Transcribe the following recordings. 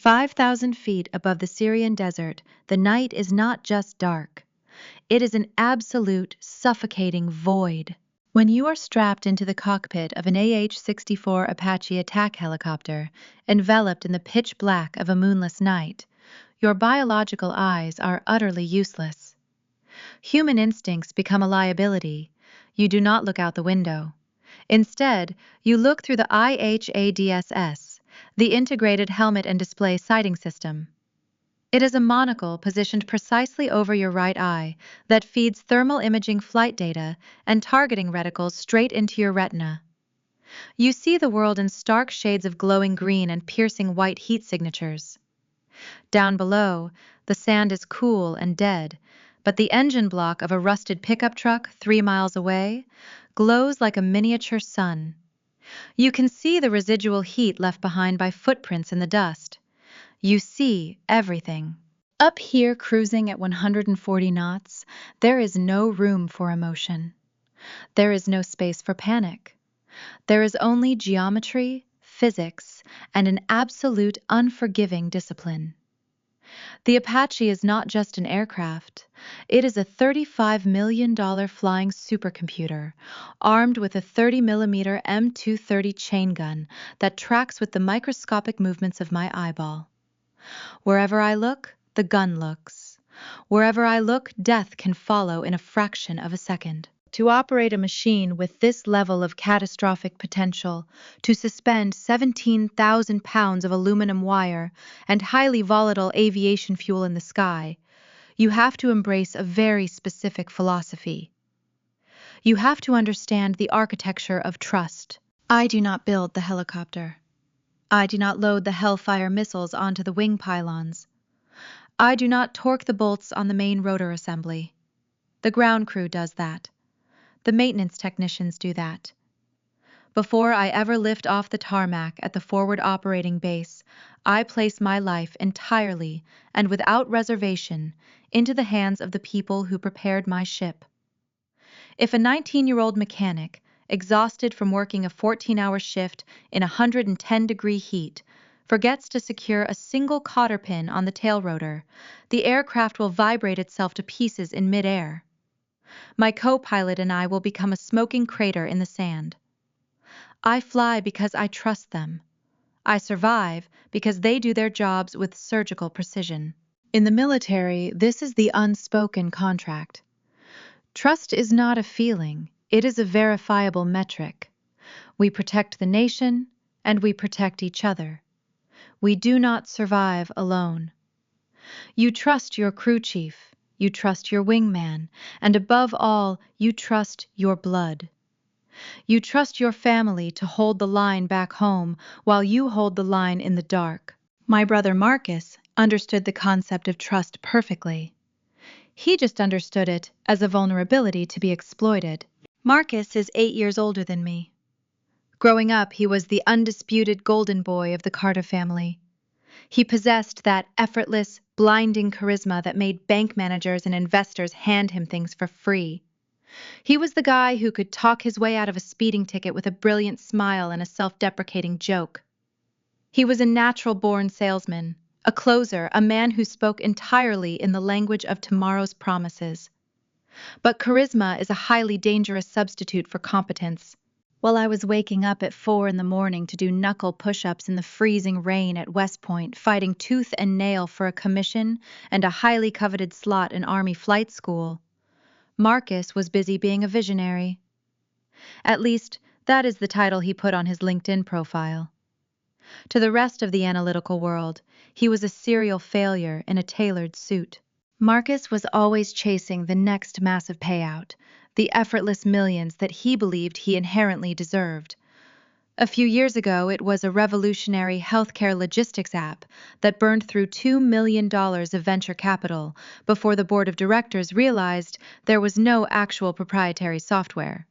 5,000 feet above the Syrian desert, the night is not just dark. It is an absolute, suffocating void. When you are strapped into the cockpit of an AH-64 Apache attack helicopter, enveloped in the pitch black of a moonless night, your biological eyes are utterly useless. Human instincts become a liability. You do not look out the window. Instead, you look through the IHADSS, the Integrated Helmet and Display Sighting System. It is a monocle positioned precisely over your right eye that feeds thermal imaging flight data and targeting reticles straight into your retina. You see the world in stark shades of glowing green and piercing white heat signatures. Down below, the sand is cool and dead, but the engine block of a rusted pickup truck 3 miles away glows like a miniature sun. You can see the residual heat left behind by footprints in the dust. You see everything. Up here, cruising at 140 knots, there is no room for emotion. There is no space for panic. There is only geometry, physics, and an absolute unforgiving discipline. The Apache is not just an aircraft. It is a $35 million flying supercomputer, armed with a 30mm M230 chain gun that tracks with the microscopic movements of my eyeball. Wherever I look, the gun looks. Wherever I look, death can follow in a fraction of a second. To operate a machine with this level of catastrophic potential, to suspend 17,000 pounds of aluminum wire and highly volatile aviation fuel in the sky, you have to embrace a very specific philosophy. You have to understand the architecture of trust. I do not build the helicopter. I do not load the Hellfire missiles onto the wing pylons. I do not torque the bolts on the main rotor assembly. The ground crew does that. The maintenance technicians do that. Before I ever lift off the tarmac at the forward operating base, I place my life entirely and without reservation into the hands of the people who prepared my ship. If a 19-year-old mechanic, exhausted from working a 14-hour shift in 110-degree heat, forgets to secure a single cotter pin on the tail rotor, the aircraft will vibrate itself to pieces in midair. My co-pilot and I will become a smoking crater in the sand. I fly because I trust them. I survive because they do their jobs with surgical precision. In the military, this is the unspoken contract. Trust is not a feeling, it is a verifiable metric. We protect the nation, and we protect each other. We do not survive alone. You trust your crew chief, you trust your wingman, and above all, you trust your blood. You trust your family to hold the line back home while you hold the line in the dark. My brother Marcus understood the concept of trust perfectly. He just understood it as a vulnerability to be exploited. Marcus is 8 years older than me. Growing up, he was the undisputed golden boy of the Carter family. He possessed that effortless, blinding charisma that made bank managers and investors hand him things for free. He was the guy who could talk his way out of a speeding ticket with a brilliant smile and a self-deprecating joke. He was a natural-born salesman, a closer, a man who spoke entirely in the language of tomorrow's promises. But charisma is a highly dangerous substitute for competence. While I was waking up at 4 a.m. to do knuckle push-ups in the freezing rain at West Point, fighting tooth and nail for a commission and a highly coveted slot in Army flight school, Marcus was busy being a visionary. At least, that is the title he put on his LinkedIn profile. To the rest of the analytical world, he was a serial failure in a tailored suit. Marcus was always chasing the next massive payout, the effortless millions that he believed he inherently deserved. A few years ago, it was a revolutionary healthcare logistics app that burned through $2 million of venture capital before the board of directors realized there was no actual proprietary software.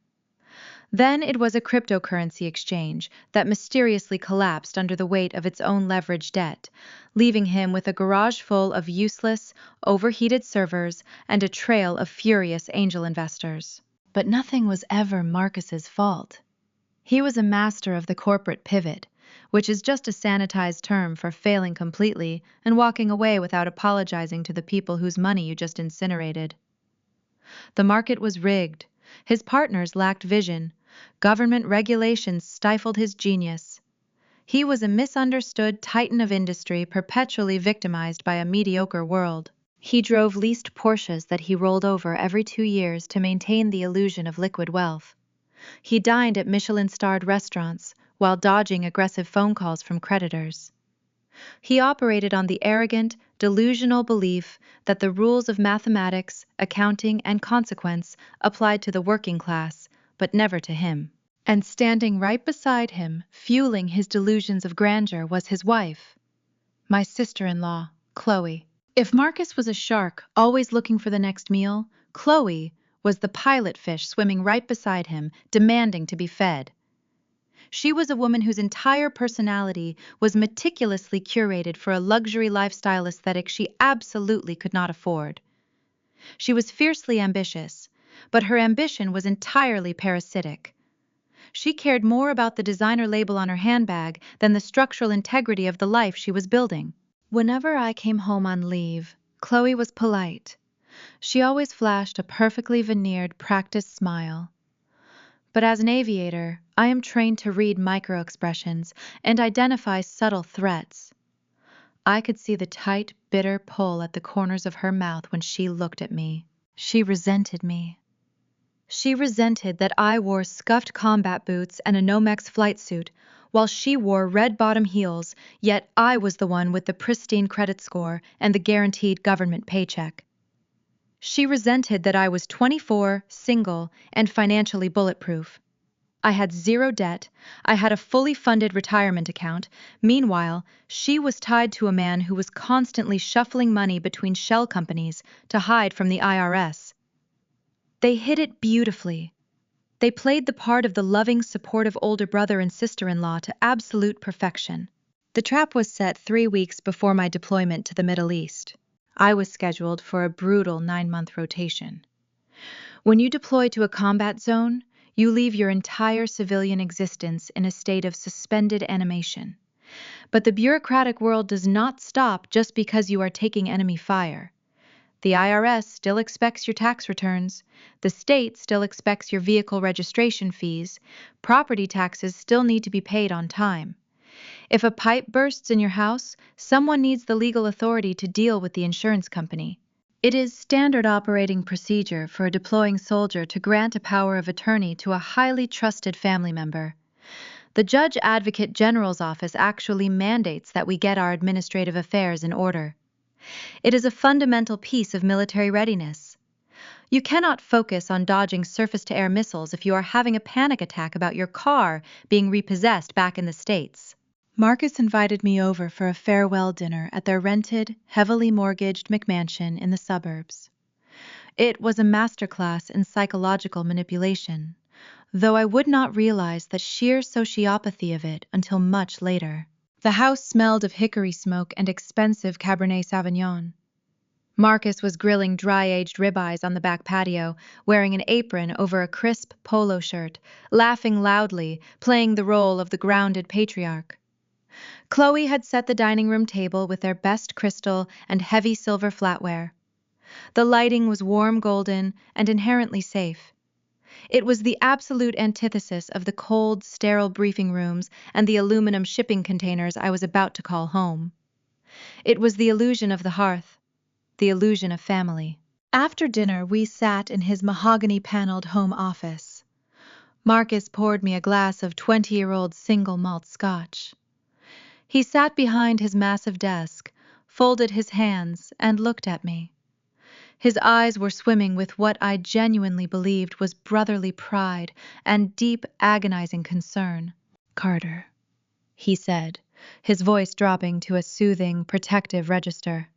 Then it was a cryptocurrency exchange that mysteriously collapsed under the weight of its own leveraged debt, leaving him with a garage full of useless, overheated servers and a trail of furious angel investors. But nothing was ever Marcus's fault. He was a master of the corporate pivot, which is just a sanitized term for failing completely and walking away without apologizing to the people whose money you just incinerated. The market was rigged. His partners lacked vision. Government regulations stifled his genius. He was a misunderstood titan of industry, perpetually victimized by a mediocre world. He drove leased Porsches that he rolled over every 2 years to maintain the illusion of liquid wealth. He dined at Michelin-starred restaurants while dodging aggressive phone calls from creditors. He operated on the arrogant, delusional belief that the rules of mathematics, accounting, and consequence applied to the working class, but never to him. And standing right beside him, fueling his delusions of grandeur, was his wife, my sister-in-law, Chloe. If Marcus was a shark, always looking for the next meal, Chloe was the pilot fish swimming right beside him, demanding to be fed. She was a woman whose entire personality was meticulously curated for a luxury lifestyle aesthetic she absolutely could not afford. She was fiercely ambitious, but her ambition was entirely parasitic. She cared more about the designer label on her handbag than the structural integrity of the life she was building. Whenever I came home on leave, Chloe was polite. She always flashed a perfectly veneered, practiced smile. But as an aviator, I am trained to read micro-expressions and identify subtle threats. I could see the tight, bitter pull at the corners of her mouth when she looked at me. She resented me. She resented that I wore scuffed combat boots and a Nomex flight suit, while she wore red-bottom heels, yet I was the one with the pristine credit score and the guaranteed government paycheck. She resented that I was 24, single, and financially bulletproof. I had zero debt, I had a fully funded retirement account. Meanwhile, she was tied to a man who was constantly shuffling money between shell companies to hide from the IRS. They hid it beautifully. They played the part of the loving, supportive older brother and sister-in-law to absolute perfection. The trap was set 3 weeks before my deployment to the Middle East. I was scheduled for a brutal 9-month rotation. When you deploy to a combat zone, you leave your entire civilian existence in a state of suspended animation. But the bureaucratic world does not stop just because you are taking enemy fire. The IRS still expects your tax returns, the state still expects your vehicle registration fees, property taxes still need to be paid on time. If a pipe bursts in your house, someone needs the legal authority to deal with the insurance company. It is standard operating procedure for a deploying soldier to grant a power of attorney to a highly trusted family member. The Judge Advocate General's office actually mandates that we get our administrative affairs in order. It is a fundamental piece of military readiness. You cannot focus on dodging surface-to-air missiles if you are having a panic attack about your car being repossessed back in the States. Marcus invited me over for a farewell dinner at their rented, heavily mortgaged McMansion in the suburbs. It was a masterclass in psychological manipulation, though I would not realize the sheer sociopathy of it until much later. The house smelled of hickory smoke and expensive Cabernet Sauvignon. Marcus was grilling dry-aged ribeyes on the back patio, wearing an apron over a crisp polo shirt, laughing loudly, playing the role of the grounded patriarch. Chloe had set the dining room table with their best crystal and heavy silver flatware. The lighting was warm golden and inherently safe. It was the absolute antithesis of the cold, sterile briefing rooms and the aluminum shipping containers I was about to call home. It was the illusion of the hearth, the illusion of family. After dinner, we sat in his mahogany-paneled home office. Marcus poured me a glass of 20-year-old single malt scotch. He sat behind his massive desk, folded his hands, and looked at me. His eyes were swimming with what I genuinely believed was brotherly pride and deep, agonizing concern. "Carter," he said, his voice dropping to a soothing, protective register.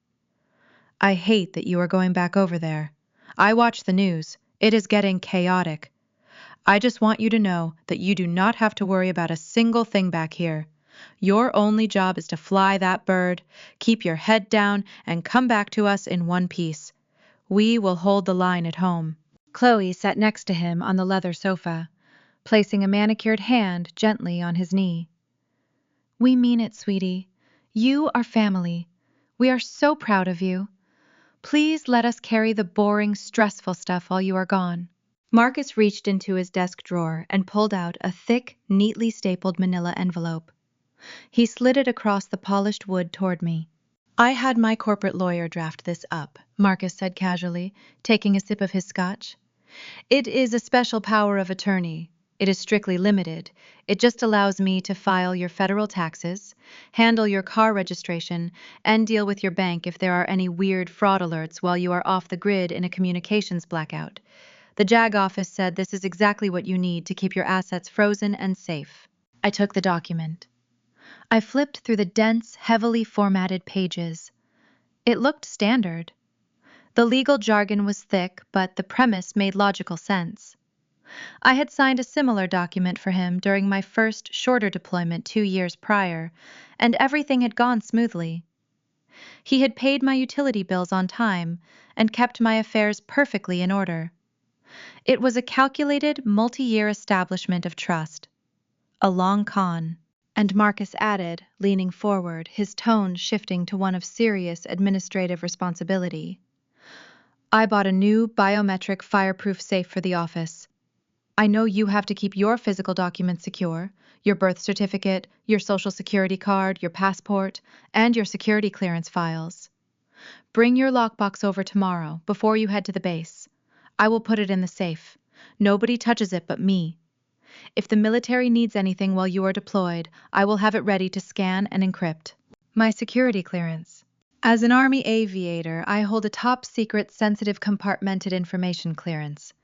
"I hate that you are going back over there. I watch the news. It is getting chaotic. I just want you to know that you do not have to worry about a single thing back here. Your only job is to fly that bird, keep your head down, and come back to us in one piece. We will hold the line at home." Chloe sat next to him on the leather sofa, placing a manicured hand gently on his knee. We mean it, sweetie. You are family. We are so proud of you. Please let us carry the boring, stressful stuff while you are gone. Marcus reached into his desk drawer and pulled out a thick, neatly stapled manila envelope. He slid it across the polished wood toward me. I had my corporate lawyer draft this up, Marcus said casually, taking a sip of his scotch. It is a special power of attorney. It is strictly limited. It just allows me to file your federal taxes, handle your car registration, and deal with your bank if there are any weird fraud alerts while you are off the grid in a communications blackout. The JAG office said this is exactly what you need to keep your assets frozen and safe. I took the document. I flipped through the dense, heavily formatted pages. It looked standard. The legal jargon was thick, but the premise made logical sense. I had signed a similar document for him during my first, shorter deployment 2 years prior, and everything had gone smoothly. He had paid my utility bills on time and kept my affairs perfectly in order. It was a calculated, multi-year establishment of trust. A long con. And Marcus added, leaning forward, his tone shifting to one of serious administrative responsibility. I bought a new biometric fireproof safe for the office. I know you have to keep your physical documents secure, your birth certificate, your social security card, your passport, and your security clearance files. Bring your lockbox over tomorrow, before you head to the base. I will put it in the safe. Nobody touches it but me. If the military needs anything while you are deployed, I will have it ready to scan and encrypt. My security clearance. As an Army aviator, I hold a top-secret sensitive compartmented information clearance,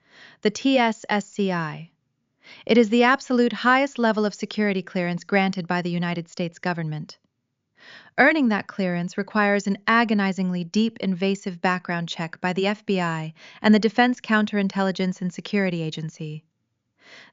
the TSSCI. It is the absolute highest level of security clearance granted by the United States government. Earning that clearance requires an agonizingly deep, invasive background check by the FBI and the Defense Counterintelligence and Security Agency.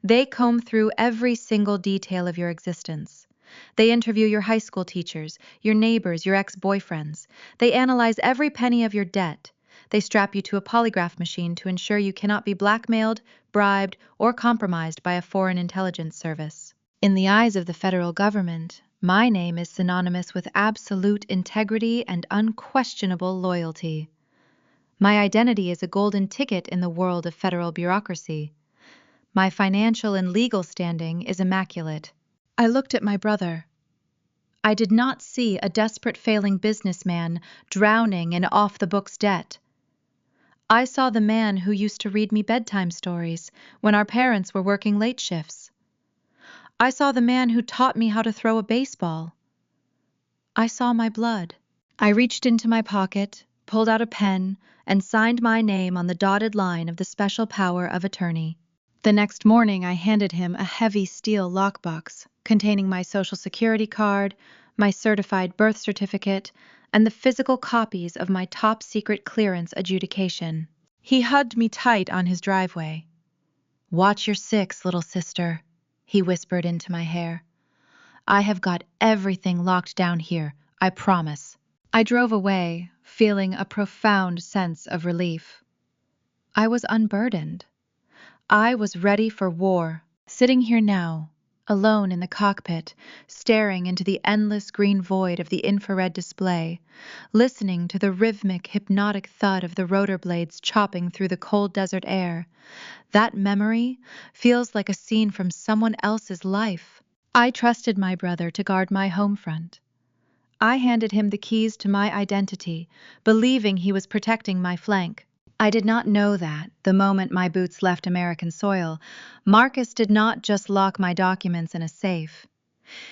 They comb through every single detail of your existence. They interview your high school teachers, your neighbors, your ex-boyfriends. They analyze every penny of your debt. They strap you to a polygraph machine to ensure you cannot be blackmailed, bribed, or compromised by a foreign intelligence service. In the eyes of the federal government, my name is synonymous with absolute integrity and unquestionable loyalty. My identity is a golden ticket in the world of federal bureaucracy. My financial and legal standing is immaculate. I looked at my brother. I did not see a desperate failing businessman drowning in off-the-books debt. I saw the man who used to read me bedtime stories when our parents were working late shifts. I saw the man who taught me how to throw a baseball. I saw my blood. I reached into my pocket, pulled out a pen, and signed my name on the dotted line of the special power of attorney. The next morning, I handed him a heavy steel lockbox containing my social security card, my certified birth certificate, and the physical copies of my top-secret clearance adjudication. He hugged me tight on his driveway. "Watch your six, little sister," he whispered into my hair. "I have got everything locked down here, I promise." I drove away, feeling a profound sense of relief. I was unburdened. I was ready for war, sitting here now, alone in the cockpit, staring into the endless green void of the infrared display, listening to the rhythmic, hypnotic thud of the rotor blades chopping through the cold desert air. That memory feels like a scene from someone else's life. I trusted my brother to guard my home front. I handed him the keys to my identity, believing he was protecting my flank. I did not know that, the moment my boots left American soil, Marcus did not just lock my documents in a safe.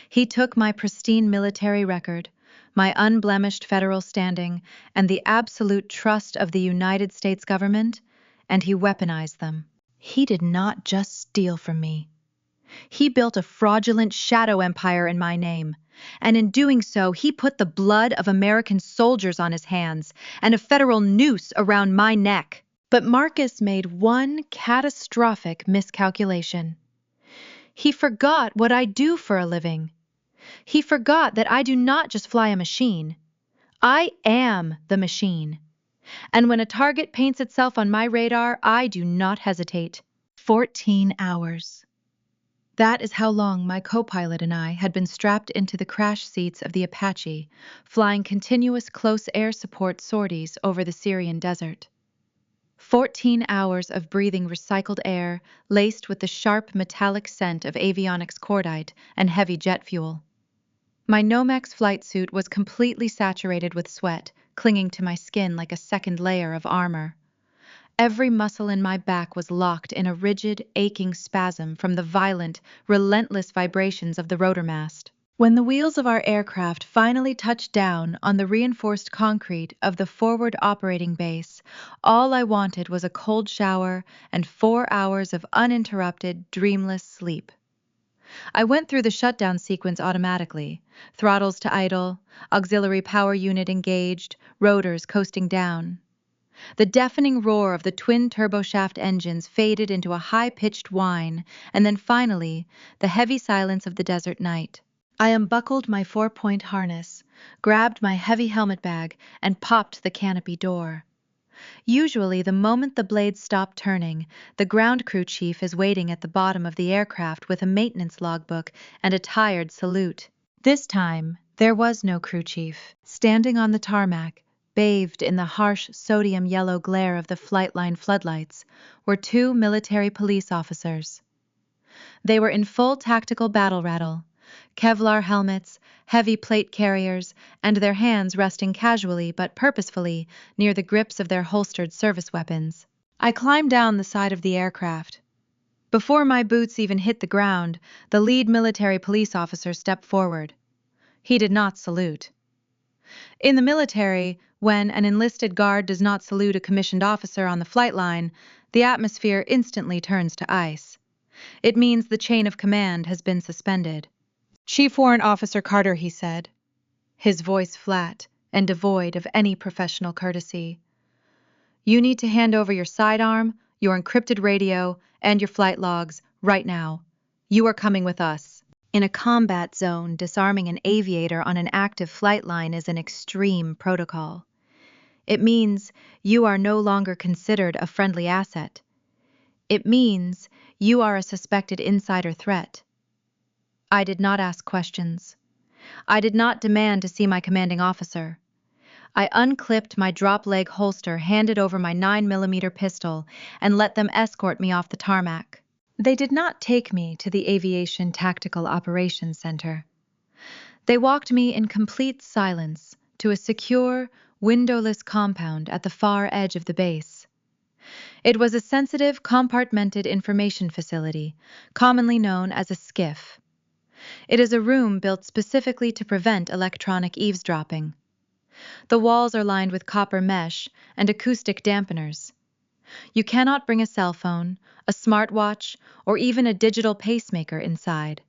He took my pristine military record, my unblemished federal standing, and the absolute trust of the United States government, and he weaponized them. He did not just steal from me. He built a fraudulent shadow empire in my name. And in doing so, he put the blood of American soldiers on his hands and a federal noose around my neck. But Marcus made one catastrophic miscalculation. He forgot what I do for a living. He forgot that I do not just fly a machine. I am the machine. And when a target paints itself on my radar, I do not hesitate. 14 hours. That is how long my co-pilot and I had been strapped into the crash seats of the Apache, flying continuous close air support sorties over the Syrian desert. 14 hours of breathing recycled air laced with the sharp metallic scent of avionics cordite and heavy jet fuel. My Nomex flight suit was completely saturated with sweat, clinging to my skin like a second layer of armor. Every muscle in my back was locked in a rigid, aching spasm from the violent, relentless vibrations of the rotor mast. When the wheels of our aircraft finally touched down on the reinforced concrete of the forward operating base, all I wanted was a cold shower and 4 hours of uninterrupted, dreamless sleep. I went through the shutdown sequence automatically, throttles to idle, auxiliary power unit engaged, rotors coasting down. The deafening roar of the twin turboshaft engines faded into a high-pitched whine, and then finally, the heavy silence of the desert night. I unbuckled my 4-point harness, grabbed my heavy helmet bag, and popped the canopy door. Usually, the moment the blades stop turning, the ground crew chief is waiting at the bottom of the aircraft with a maintenance logbook and a tired salute. This time, there was no crew chief. Standing on the tarmac, bathed in the harsh sodium yellow glare of the flight line floodlights, were 2 military police officers. They were in full tactical battle rattle, Kevlar helmets, heavy plate carriers, and their hands resting casually but purposefully near the grips of their holstered service weapons. I climbed down the side of the aircraft. Before my boots even hit the ground, the lead military police officer stepped forward. He did not salute. In the military, when an enlisted guard does not salute a commissioned officer on the flight line, the atmosphere instantly turns to ice. It means the chain of command has been suspended. "Chief Warrant Officer Carter," he said, his voice flat and devoid of any professional courtesy. "You need to hand over your sidearm, your encrypted radio, and your flight logs right now. You are coming with us." In a combat zone, disarming an aviator on an active flight line is an extreme protocol. It means you are no longer considered a friendly asset. It means you are a suspected insider threat. I did not ask questions. I did not demand to see my commanding officer. I unclipped my drop-leg holster, handed over my 9mm pistol, and let them escort me off the tarmac. They did not take me to the Aviation Tactical Operations Center. They walked me in complete silence to a secure, windowless compound at the far edge of the base. It was a sensitive, compartmented information facility, commonly known as a SCIF. It is a room built specifically to prevent electronic eavesdropping. The walls are lined with copper mesh and acoustic dampeners. You cannot bring a cell phone, a smartwatch, or even a digital pacemaker inside.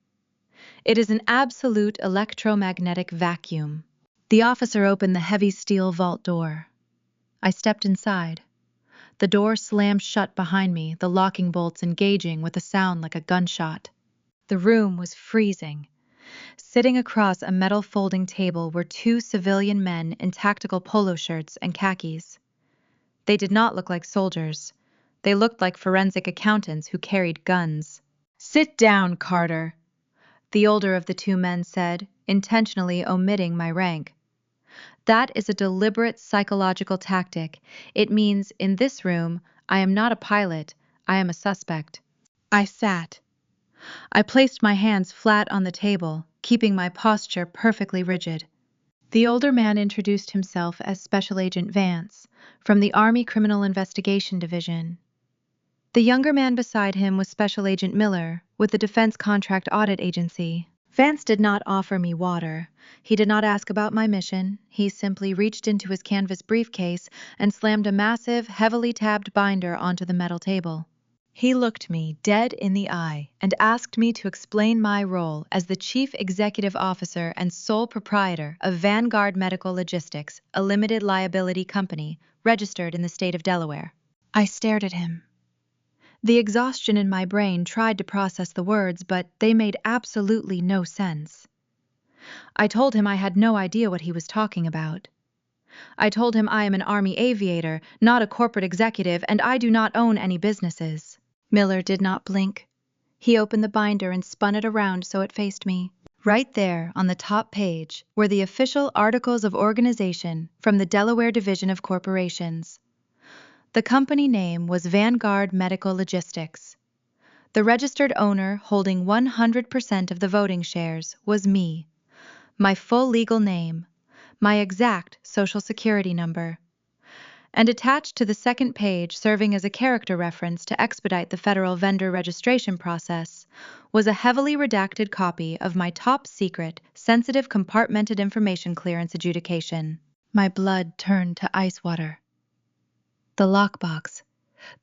It is an absolute electromagnetic vacuum. The officer opened the heavy steel vault door. I stepped inside. The door slammed shut behind me, the locking bolts engaging with a sound like a gunshot. The room was freezing. Sitting across a metal folding table were 2 civilian men in tactical polo shirts and khakis. They did not look like soldiers. They looked like forensic accountants who carried guns. "Sit down, Carter," the older of the 2 men said, intentionally omitting my rank. That is a deliberate psychological tactic. It means, in this room, I am not a pilot, I am a suspect. I sat. I placed my hands flat on the table, keeping my posture perfectly rigid. The older man introduced himself as Special Agent Vance, from the Army Criminal Investigation Division. The younger man beside him was Special Agent Miller, with the Defense Contract Audit Agency. Vance did not offer me water. He did not ask about my mission. He simply reached into his canvas briefcase and slammed a massive, heavily tabbed binder onto the metal table. He looked me dead in the eye and asked me to explain my role as the Chief Executive Officer and sole proprietor of Vanguard Medical Logistics, a limited liability company registered in the state of Delaware. I stared at him. The exhaustion in my brain tried to process the words, but they made absolutely no sense. I told him I had no idea what he was talking about. I told him I am an Army aviator, not a corporate executive, and I do not own any businesses. Miller did not blink. He opened the binder and spun it around so it faced me. Right there on the top page were the official Articles of Organization from the Delaware Division of Corporations. The company name was Vanguard Medical Logistics. The registered owner holding 100% of the voting shares was me. My full legal name, my exact social security number. And attached to the second page, serving as a character reference to expedite the federal vendor registration process, was a heavily redacted copy of my top secret, sensitive compartmented information clearance adjudication. My blood turned to ice water. The lockbox,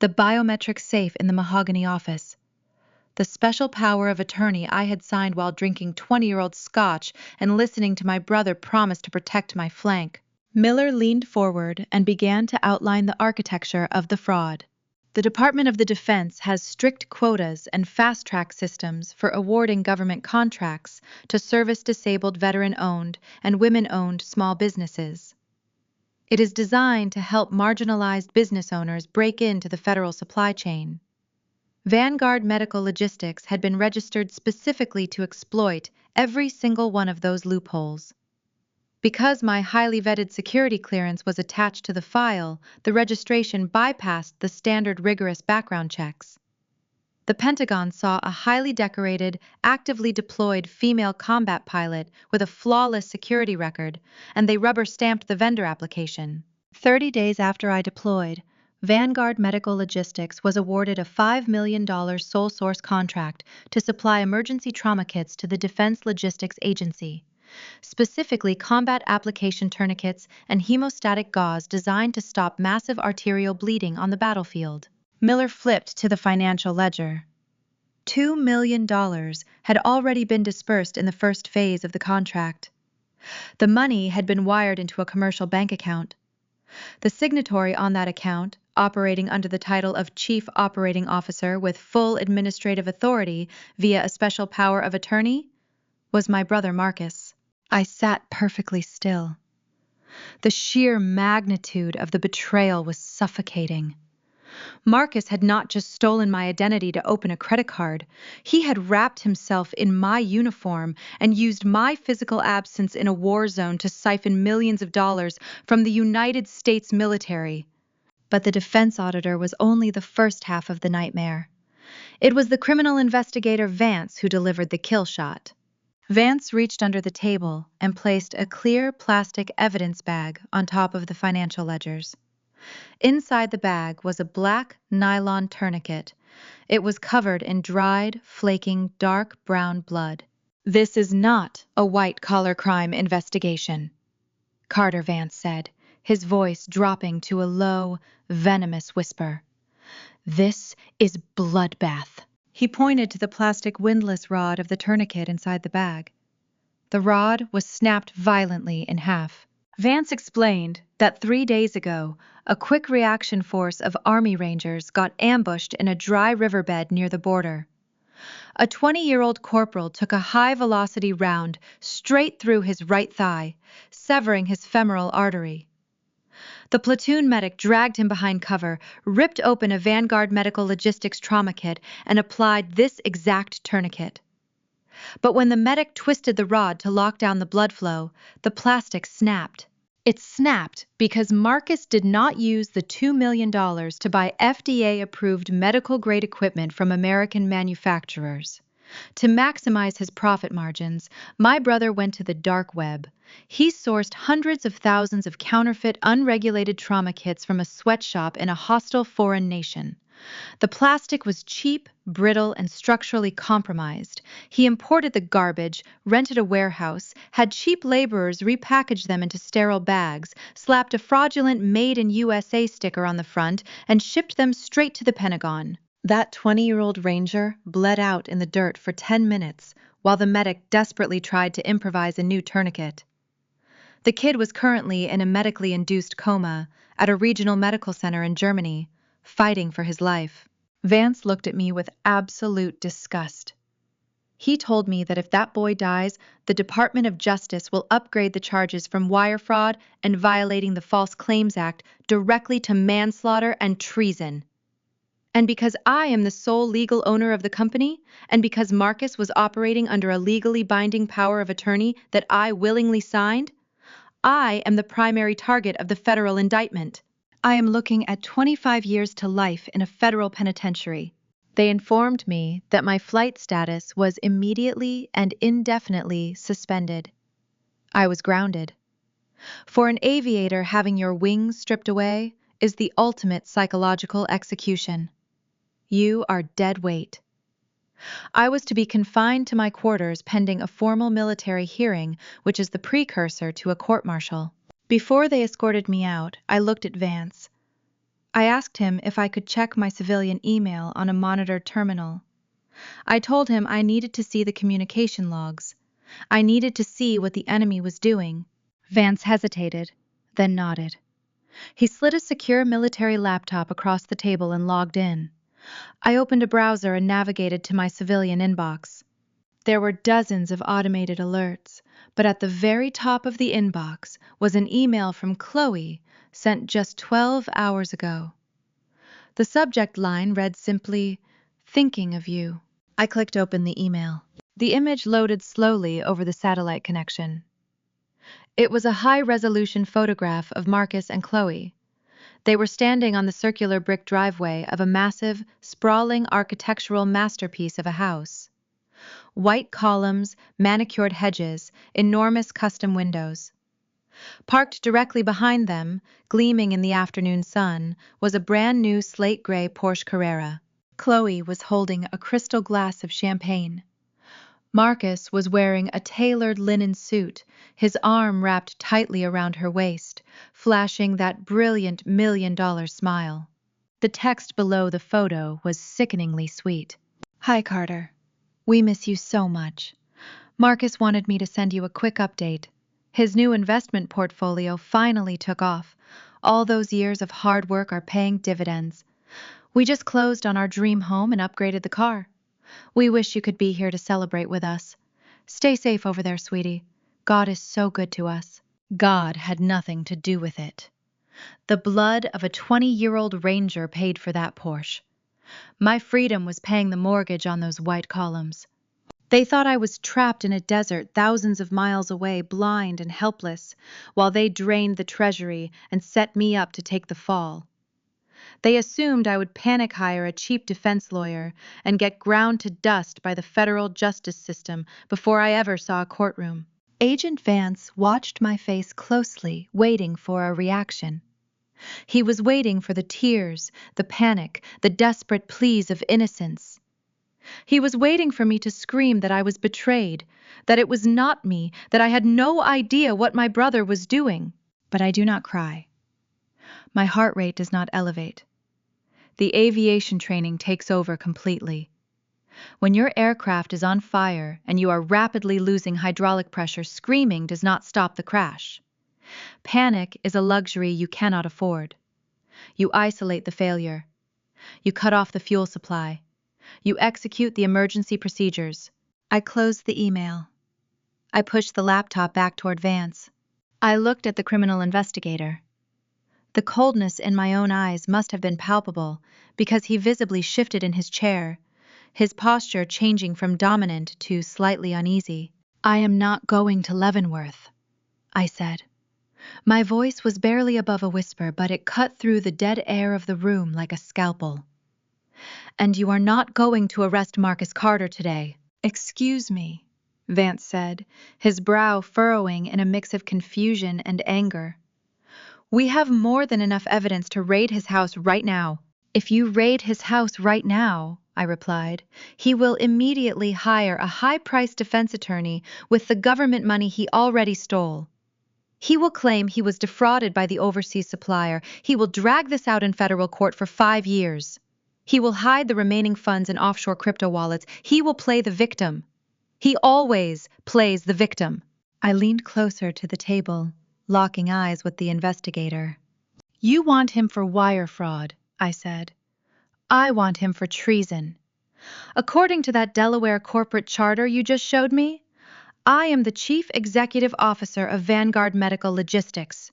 the biometric safe in the mahogany office, the special power of attorney I had signed while drinking 20-year-old scotch and listening to my brother promise to protect my flank. Miller leaned forward and began to outline the architecture of the fraud. The Department of the Defense has strict quotas and fast-track systems for awarding government contracts to service disabled veteran-owned and women-owned small businesses. It is designed to help marginalized business owners break into the federal supply chain. Vanguard Medical Logistics had been registered specifically to exploit every single one of those loopholes. Because my highly vetted security clearance was attached to the file, the registration bypassed the standard rigorous background checks. The Pentagon saw a highly decorated, actively deployed female combat pilot with a flawless security record, and they rubber-stamped the vendor application. 30 days after I deployed, Vanguard Medical Logistics was awarded a $5 million sole source contract to supply emergency trauma kits to the Defense Logistics Agency. Specifically combat application tourniquets and hemostatic gauze designed to stop massive arterial bleeding on the battlefield. Miller flipped to the financial ledger. $2 million had already been dispersed in the first phase of the contract. The money had been wired into a commercial bank account. The signatory on that account, operating under the title of Chief Operating Officer with full administrative authority via a special power of attorney, was my brother Marcus. I sat perfectly still. The sheer magnitude of the betrayal was suffocating. Marcus had not just stolen my identity to open a credit card. He had wrapped himself in my uniform and used my physical absence in a war zone to siphon millions of dollars from the United States military. But the defense auditor was only the first half of the nightmare. It was the criminal investigator Vance who delivered the kill shot. Vance reached under the table and placed a clear plastic evidence bag on top of the financial ledgers. Inside the bag was a black nylon tourniquet. It was covered in dried, flaking, dark brown blood. "This is not a white-collar crime investigation," Carter Vance said, his voice dropping to a low, venomous whisper. "This is bloodbath." He pointed to the plastic windlass rod of the tourniquet inside the bag. The rod was snapped violently in half. Vance explained that 3 days ago, a quick reaction force of Army Rangers got ambushed in a dry riverbed near the border. A 20-year-old corporal took a high-velocity round straight through his right thigh, severing his femoral artery. The platoon medic dragged him behind cover, ripped open a Vanguard Medical Logistics trauma kit, and applied this exact tourniquet. But when the medic twisted the rod to lock down the blood flow, the plastic snapped. It snapped because Marcus did not use the $2 million to buy FDA-approved medical-grade equipment from American manufacturers. To maximize his profit margins, my brother went to the dark web. He sourced hundreds of thousands of counterfeit, unregulated trauma kits from a sweatshop in a hostile foreign nation. The plastic was cheap, brittle, and structurally compromised. He imported the garbage, rented a warehouse, had cheap laborers repackage them into sterile bags, slapped a fraudulent Made in USA sticker on the front, and shipped them straight to the Pentagon. That 20-year-old Ranger bled out in the dirt for 10 minutes while the medic desperately tried to improvise a new tourniquet. The kid was currently in a medically induced coma at a regional medical center in Germany, fighting for his life. Vance looked at me with absolute disgust. He told me that if that boy dies, the Department of Justice will upgrade the charges from wire fraud and violating the False Claims Act directly to manslaughter and treason. And because I am the sole legal owner of the company, and because Marcus was operating under a legally binding power of attorney that I willingly signed, I am the primary target of the federal indictment. I am looking at 25 years to life in a federal penitentiary. They informed me that my flight status was immediately and indefinitely suspended. I was grounded. For an aviator, having your wings stripped away is the ultimate psychological execution. You are dead weight. I was to be confined to my quarters pending a formal military hearing, which is the precursor to a court-martial. Before they escorted me out, I looked at Vance. I asked him if I could check my civilian email on a monitored terminal. I told him I needed to see the communication logs. I needed to see what the enemy was doing. Vance hesitated, then nodded. He slid a secure military laptop across the table and logged in. I opened a browser and navigated to my civilian inbox. There were dozens of automated alerts, but at the very top of the inbox was an email from Chloe sent just 12 hours ago. The subject line read simply, "Thinking of you." I clicked open the email. The image loaded slowly over the satellite connection. It was a high-resolution photograph of Marcus and Chloe. They were standing on the circular brick driveway of a massive, sprawling architectural masterpiece of a house. White columns, manicured hedges, enormous custom windows. Parked directly behind them, gleaming in the afternoon sun, was a brand-new slate-gray Porsche Carrera. Chloe was holding a crystal glass of champagne. Marcus was wearing a tailored linen suit, his arm wrapped tightly around her waist, flashing that brilliant $1 million smile. The text below the photo was sickeningly sweet. "Hi, Carter. We miss you so much. Marcus wanted me to send you a quick update. His new investment portfolio finally took off. All those years of hard work are paying dividends. We just closed on our dream home and upgraded the car. We wish you could be here to celebrate with us. Stay safe over there, sweetie. God is so good to us." God had nothing to do with it. The blood of a 20-year-old Ranger paid for that Porsche. My freedom was paying the mortgage on those white columns. They thought I was trapped in a desert thousands of miles away, blind and helpless, while they drained the treasury and set me up to take the fall. They assumed I would panic hire a cheap defense lawyer and get ground to dust by the federal justice system before I ever saw a courtroom. Agent Vance watched my face closely, waiting for a reaction. He was waiting for the tears, the panic, the desperate pleas of innocence. He was waiting for me to scream that I was betrayed, that it was not me, that I had no idea what my brother was doing. But I do not cry. My heart rate does not elevate. The aviation training takes over completely. When your aircraft is on fire and you are rapidly losing hydraulic pressure, screaming does not stop the crash. Panic is a luxury you cannot afford. You isolate the failure. You cut off the fuel supply. You execute the emergency procedures. I closed the email. I pushed the laptop back toward Vance. I looked at the criminal investigator. The coldness in my own eyes must have been palpable because he visibly shifted in his chair, his posture changing from dominant to slightly uneasy. "I am not going to Leavenworth," I said. My voice was barely above a whisper, but it cut through the dead air of the room like a scalpel. "And you are not going to arrest Marcus Carter today." "Excuse me," Vance said, his brow furrowing in a mix of confusion and anger. "We have more than enough evidence to raid his house right now." "If you raid his house right now," I replied, "he will immediately hire a high-priced defense attorney with the government money he already stole. He will claim he was defrauded by the overseas supplier. He will drag this out in federal court for 5 years. He will hide the remaining funds in offshore crypto wallets. He will play the victim. He always plays the victim." I leaned closer to the table, locking eyes with the investigator. "You want him for wire fraud," I said. "I want him for treason. According to that Delaware corporate charter you just showed me, I am the Chief Executive Officer of Vanguard Medical Logistics.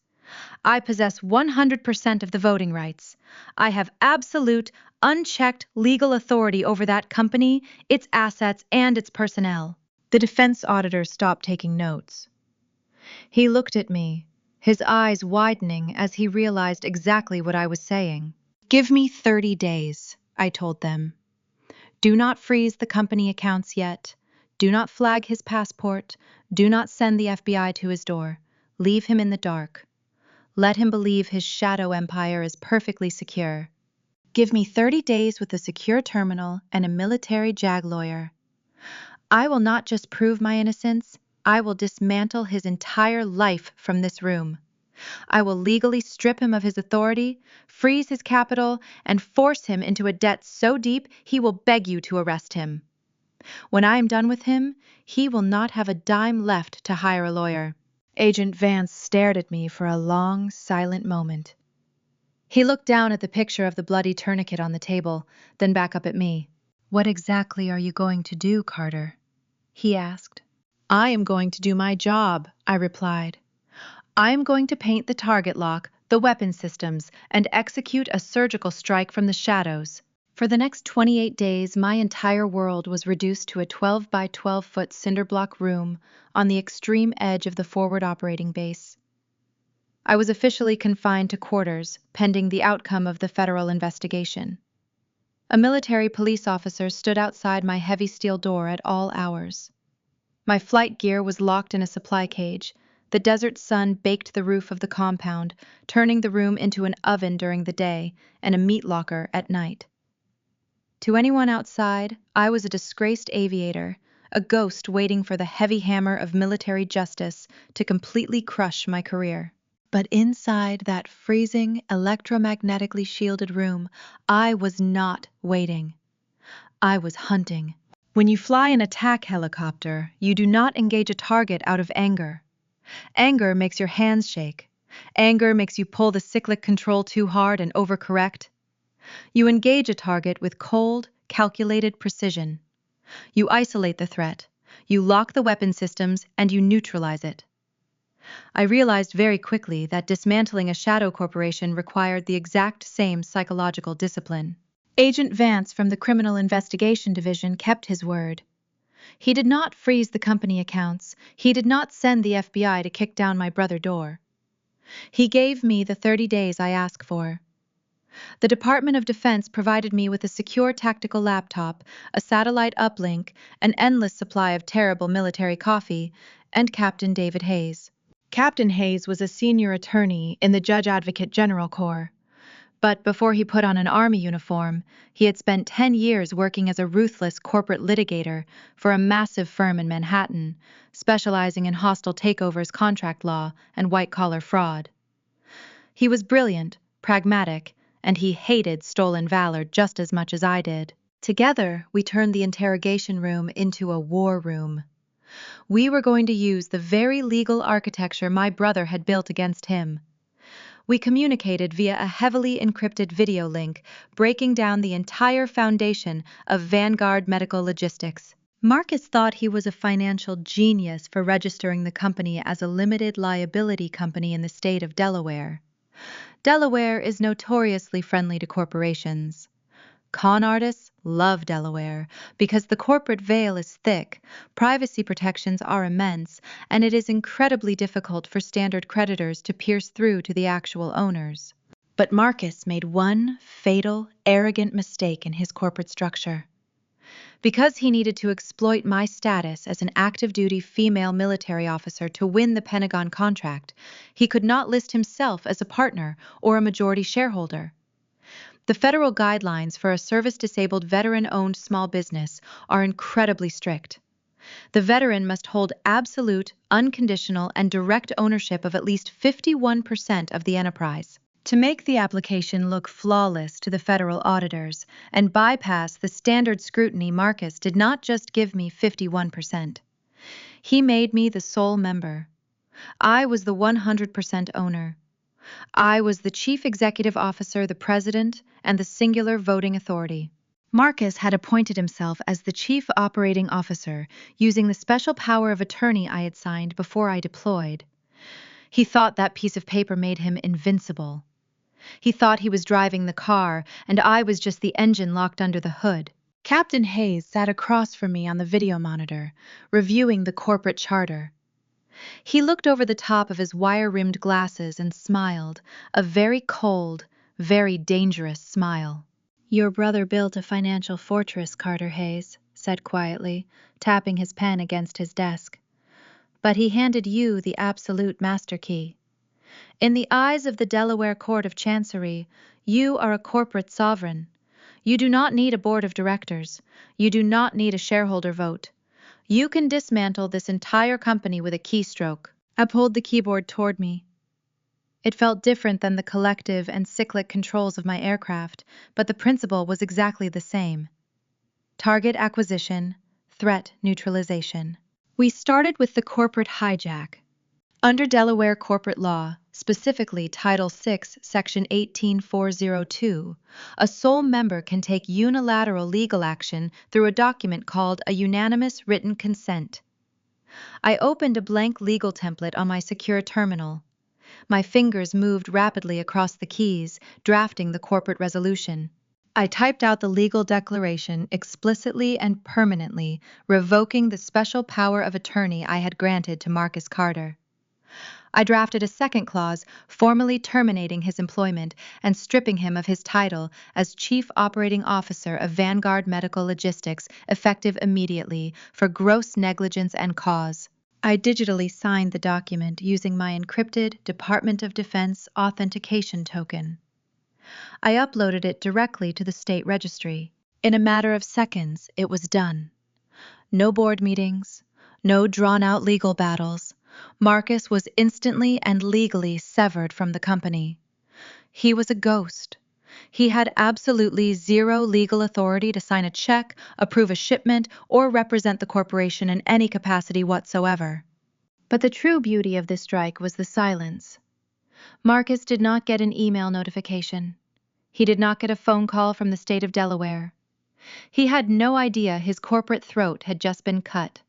I possess 100% of the voting rights. I have absolute, unchecked legal authority over that company, its assets, and its personnel. The defense auditor stopped taking notes. He looked at me, his eyes widening as he realized exactly what I was saying. "Give me 30 days," I told them. "Do not freeze the company accounts yet. Do not flag his passport. Do not send the FBI to his door. Leave him in the dark. Let him believe his shadow empire is perfectly secure. Give me 30 days with a secure terminal and a military JAG lawyer. I will not just prove my innocence, I will dismantle his entire life from this room. I will legally strip him of his authority, freeze his capital, and force him into a debt so deep he will beg you to arrest him. When I am done with him, he will not have a dime left to hire a lawyer." Agent Vance stared at me for a long, silent moment. He looked down at the picture of the bloody tourniquet on the table, then back up at me. "What exactly are you going to do, Carter?" he asked. "I am going to do my job," I replied. "I am going to paint the target lock, the weapon systems, and execute a surgical strike from the shadows." For the next 28 days, my entire world was reduced to a 12 by 12-foot cinder block room on the extreme edge of the forward operating base. I was officially confined to quarters, pending the outcome of the federal investigation. A military police officer stood outside my heavy steel door at all hours. My flight gear was locked in a supply cage. The desert sun baked the roof of the compound, turning the room into an oven during the day and a meat locker at night. To anyone outside, I was a disgraced aviator, a ghost waiting for the heavy hammer of military justice to completely crush my career. But inside that freezing, electromagnetically shielded room, I was not waiting. I was hunting. When you fly an attack helicopter, you do not engage a target out of anger. Anger makes your hands shake. Anger makes you pull the cyclic control too hard and overcorrect. You engage a target with cold, calculated precision. You isolate the threat, you lock the weapon systems, and you neutralize it. I realized very quickly that dismantling a shadow corporation required the exact same psychological discipline. Agent Vance from the Criminal Investigation Division kept his word. He did not freeze the company accounts. He did not send the FBI to kick down my brother's door. He gave me the 30 days I asked for. The Department of Defense provided me with a secure tactical laptop, a satellite uplink, an endless supply of terrible military coffee, and Captain David Hayes. Captain Hayes was a senior attorney in the Judge Advocate General Corps. But before he put on an Army uniform, he had spent 10 years working as a ruthless corporate litigator for a massive firm in Manhattan, specializing in hostile takeovers, contract law, and white-collar fraud. He was brilliant, pragmatic, and he hated stolen valor just as much as I did. Together, we turned the interrogation room into a war room. We were going to use the very legal architecture my brother had built against him. We communicated via a heavily encrypted video link, breaking down the entire foundation of Vanguard Medical Logistics. Marcus thought he was a financial genius for registering the company as a limited liability company in the state of Delaware. Delaware is notoriously friendly to corporations. Con artists love Delaware because the corporate veil is thick, privacy protections are immense, and it is incredibly difficult for standard creditors to pierce through to the actual owners. But Marcus made one fatal, arrogant mistake in his corporate structure. Because he needed to exploit my status as an active-duty female military officer to win the Pentagon contract, he could not list himself as a partner or a majority shareholder. The federal guidelines for a service-disabled veteran-owned small business are incredibly strict. The veteran must hold absolute, unconditional, and direct ownership of at least 51% of the enterprise. To make the application look flawless to the federal auditors and bypass the standard scrutiny, Marcus did not just give me 51%. He made me the sole member. I was the 100% owner. I was the chief executive officer, the president, and the singular voting authority. Marcus had appointed himself as the chief operating officer, using the special power of attorney I had signed before I deployed. He thought that piece of paper made him invincible. He thought he was driving the car, and I was just the engine locked under the hood. Captain Hayes sat across from me on the video monitor, reviewing the corporate charter. He looked over the top of his wire-rimmed glasses and smiled, a very cold, very dangerous smile. "Your brother built a financial fortress, Carter Hayes," said quietly, tapping his pen against his desk. "But he handed you the absolute master key. In the eyes of the Delaware Court of Chancery, you are a corporate sovereign. You do not need a board of directors. You do not need a shareholder vote. You can dismantle this entire company with a keystroke." I pulled the keyboard toward me. It felt different than the collective and cyclic controls of my aircraft, but the principle was exactly the same. Target acquisition, threat neutralization. We started with the corporate hijack. Under Delaware corporate law, specifically Title VI, Section 18402, a sole member can take unilateral legal action through a document called a unanimous written consent. I opened a blank legal template on my secure terminal. My fingers moved rapidly across the keys, drafting the corporate resolution. I typed out the legal declaration explicitly and permanently, revoking the special power of attorney I had granted to Marcus Carter. I drafted a second clause, formally terminating his employment and stripping him of his title as Chief Operating Officer of Vanguard Medical Logistics, effective immediately, for gross negligence and cause. I digitally signed the document using my encrypted Department of Defense authentication token. I uploaded it directly to the state registry. In a matter of seconds, it was done. No board meetings, no drawn-out legal battles. Marcus was instantly and legally severed from the company. He was a ghost. He had absolutely zero legal authority to sign a check, approve a shipment, or represent the corporation in any capacity whatsoever. But the true beauty of this strike was the silence. Marcus did not get an email notification. He did not get a phone call from the state of Delaware. He had no idea his corporate throat had just been cut.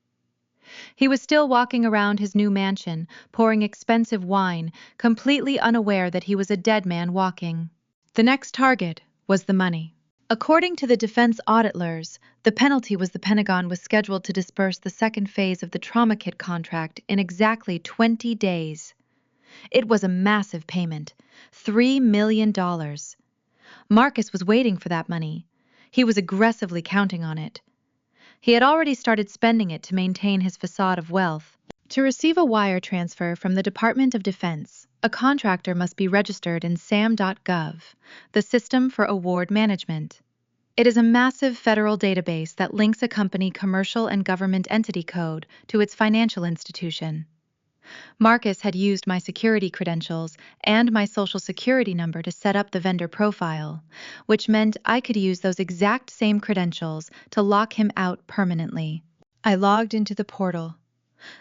He was still walking around his new mansion, pouring expensive wine, completely unaware that he was a dead man walking. The next target was the money. According to the defense auditlers, the penalty was the Pentagon was scheduled to disperse the second phase of the trauma kit contract in exactly 20 days. It was a massive payment, $3 million. Marcus was waiting for that money. He was aggressively counting on it. He had already started spending it to maintain his facade of wealth. To receive a wire transfer from the Department of Defense, a contractor must be registered in SAM.gov, the System for Award Management. It is a massive federal database that links a company commercial and government entity code to its financial institution. Marcus had used my security credentials and my social security number to set up the vendor profile, which meant I could use those exact same credentials to lock him out permanently. I logged into the portal.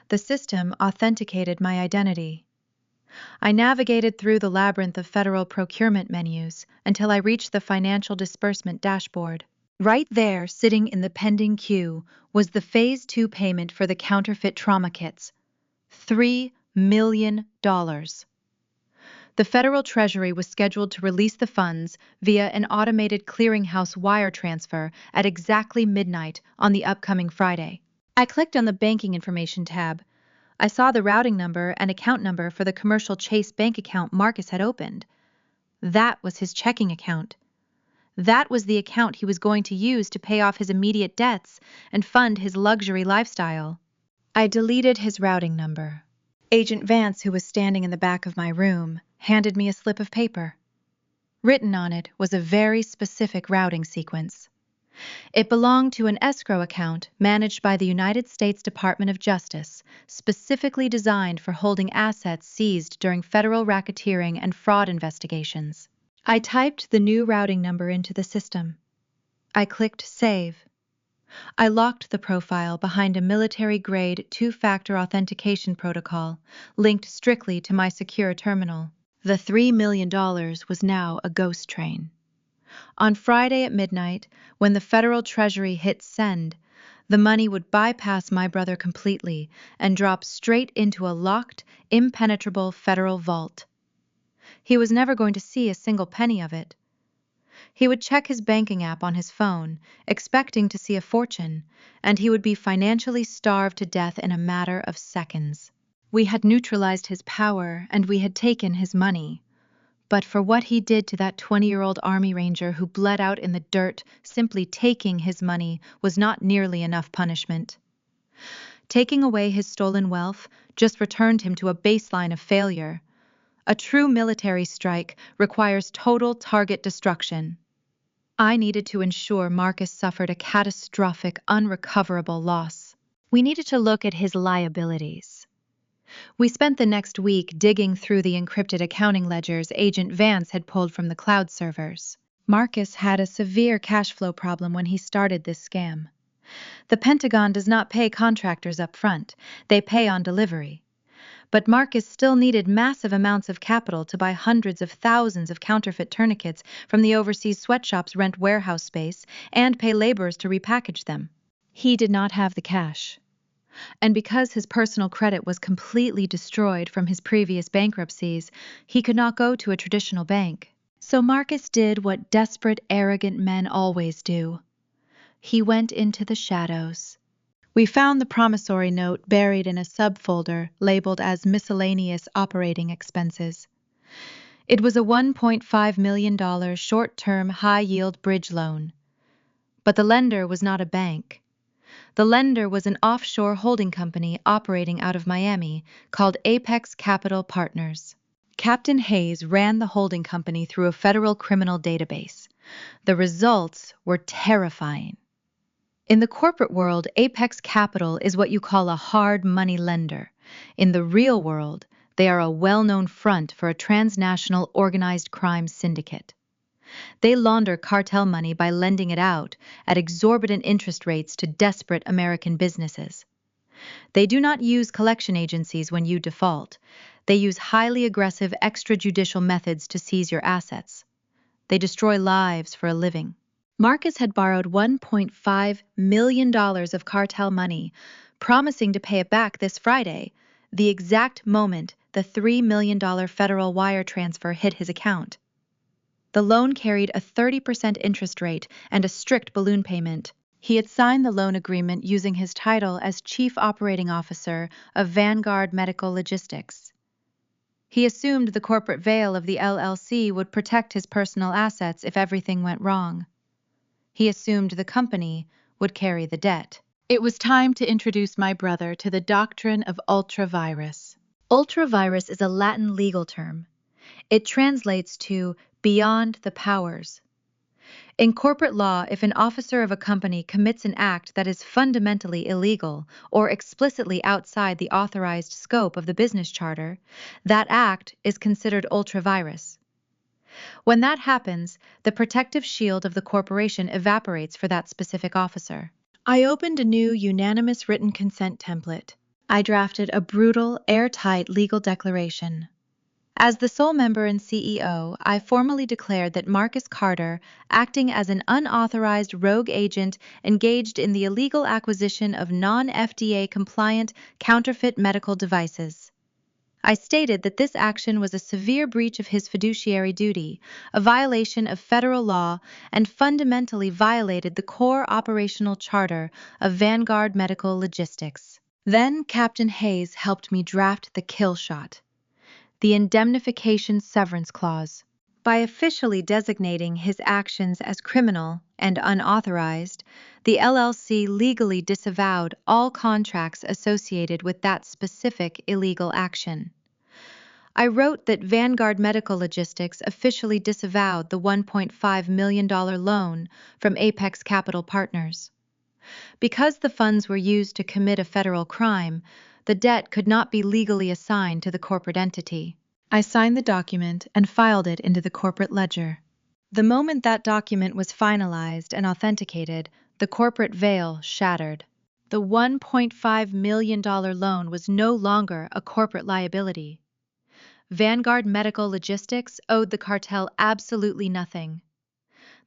The system authenticated my identity. I navigated through the labyrinth of federal procurement menus until I reached the financial disbursement dashboard. Right there, sitting in the pending queue, was the Phase 2 payment for the counterfeit trauma kits. $3 million. The federal treasury was scheduled to release the funds via an automated clearinghouse wire transfer at exactly midnight on the upcoming Friday. I clicked on the banking information tab. I saw the routing number and account number for the commercial Chase bank account Marcus had opened. That was his checking account. That was the account he was going to use to pay off his immediate debts and fund his luxury lifestyle. I deleted his routing number. Agent Vance, who was standing in the back of my room, handed me a slip of paper. Written on it was a very specific routing sequence. It belonged to an escrow account managed by the United States Department of Justice, specifically designed for holding assets seized during federal racketeering and fraud investigations. I typed the new routing number into the system. I clicked Save. I locked the profile behind a military-grade two-factor authentication protocol linked strictly to my secure terminal. The $3 million was now a ghost train. On Friday at midnight, when the federal treasury hit send, The money would bypass my brother completely and drop straight into a locked, impenetrable federal vault. He was never going to see a single penny of it. He would check his banking app on his phone, expecting to see a fortune, and he would be financially starved to death in a matter of seconds. We had neutralized his power, and we had taken his money. But for what he did to that 20-year-old Army Ranger who bled out in the dirt, simply taking his money was not nearly enough punishment. Taking away his stolen wealth just returned him to a baseline of failure. A true military strike requires total target destruction. I needed to ensure Marcus suffered a catastrophic, unrecoverable loss. We needed to look at his liabilities. We spent the next week digging through the encrypted accounting ledgers Agent Vance had pulled from the cloud servers. Marcus had a severe cash flow problem when he started this scam. The Pentagon does not pay contractors up front, they pay on delivery. But Marcus still needed massive amounts of capital to buy hundreds of thousands of counterfeit tourniquets from the overseas sweatshops, rent warehouse space, and pay laborers to repackage them. He did not have the cash. And because his personal credit was completely destroyed from his previous bankruptcies, he could not go to a traditional bank. So Marcus did what desperate, arrogant men always do. He went into the shadows. We found the promissory note buried in a subfolder labeled as miscellaneous operating expenses. It was a $1.5 million short-term high-yield bridge loan. But the lender was not a bank. The lender was an offshore holding company operating out of Miami called Apex Capital Partners. Captain Hayes ran the holding company through a federal criminal database. The results were terrifying. In the corporate world, Apex Capital is what you call a hard money lender. In the real world, they are a well-known front for a transnational organized crime syndicate. They launder cartel money by lending it out at exorbitant interest rates to desperate American businesses. They do not use collection agencies when you default. They use highly aggressive extrajudicial methods to seize your assets. They destroy lives for a living. Marcus had borrowed $1.5 million of cartel money, promising to pay it back this Friday, the exact moment the $3 million federal wire transfer hit his account. The loan carried a 30% interest rate and a strict balloon payment. He had signed the loan agreement using his title as Chief Operating Officer of Vanguard Medical Logistics. He assumed the corporate veil of the LLC would protect his personal assets if everything went wrong. He assumed the company would carry the debt. It was time to introduce my brother to the doctrine of ultra-virus. Ultra-virus is a Latin legal term. It translates to beyond the powers. In corporate law, if an officer of a company commits an act that is fundamentally illegal or explicitly outside the authorized scope of the business charter, that act is considered ultra-virus. When that happens, the protective shield of the corporation evaporates for that specific officer. I opened a new unanimous written consent template. I drafted a brutal, airtight legal declaration. As the sole member and CEO, I formally declared that Marcus Carter, acting as an unauthorized rogue agent, engaged in the illegal acquisition of non-FDA compliant counterfeit medical devices. I stated that this action was a severe breach of his fiduciary duty, a violation of federal law, and fundamentally violated the core operational charter of Vanguard Medical Logistics. Then Captain Hayes helped me draft the kill shot, the indemnification severance clause. By officially designating his actions as criminal and unauthorized, the LLC legally disavowed all contracts associated with that specific illegal action. I wrote that Vanguard Medical Logistics officially disavowed the $1.5 million loan from Apex Capital Partners. Because the funds were used to commit a federal crime, the debt could not be legally assigned to the corporate entity. I signed the document and filed it into the corporate ledger. The moment that document was finalized and authenticated, the corporate veil shattered. The $1.5 million loan was no longer a corporate liability. Vanguard Medical Logistics owed the cartel absolutely nothing.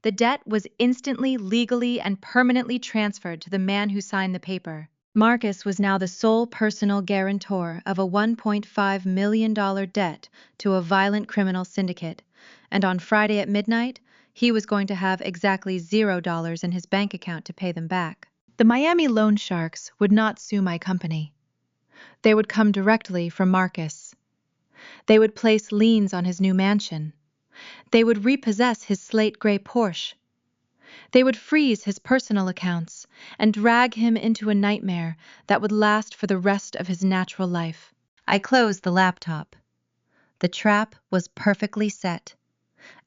The debt was instantly, legally, and permanently transferred to the man who signed the paper. Marcus was now the sole personal guarantor of a $1.5 million debt to a violent criminal syndicate, and on Friday at midnight, he was going to have exactly $0 in his bank account to pay them back. The Miami loan sharks would not sue my company. They would come directly from Marcus. They would place liens on his new mansion. They would repossess his slate gray Porsche. They would freeze his personal accounts and drag him into a nightmare that would last for the rest of his natural life. I closed the laptop. The trap was perfectly set.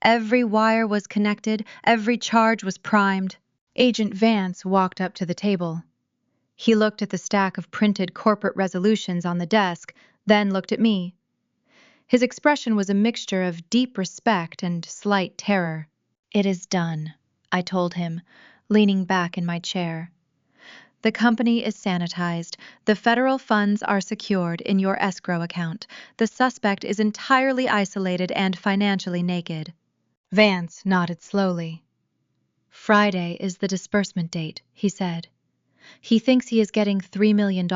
Every wire was connected, every charge was primed. Agent Vance walked up to the table. He looked at the stack of printed corporate resolutions on the desk, then looked at me. His expression was a mixture of deep respect and slight terror. "It is done," I told him, leaning back in my chair. "The company is sanitized. The federal funds are secured in your escrow account. The suspect is entirely isolated and financially naked." Vance nodded slowly. "Friday is the disbursement date," he said. "He thinks he is getting $3 million.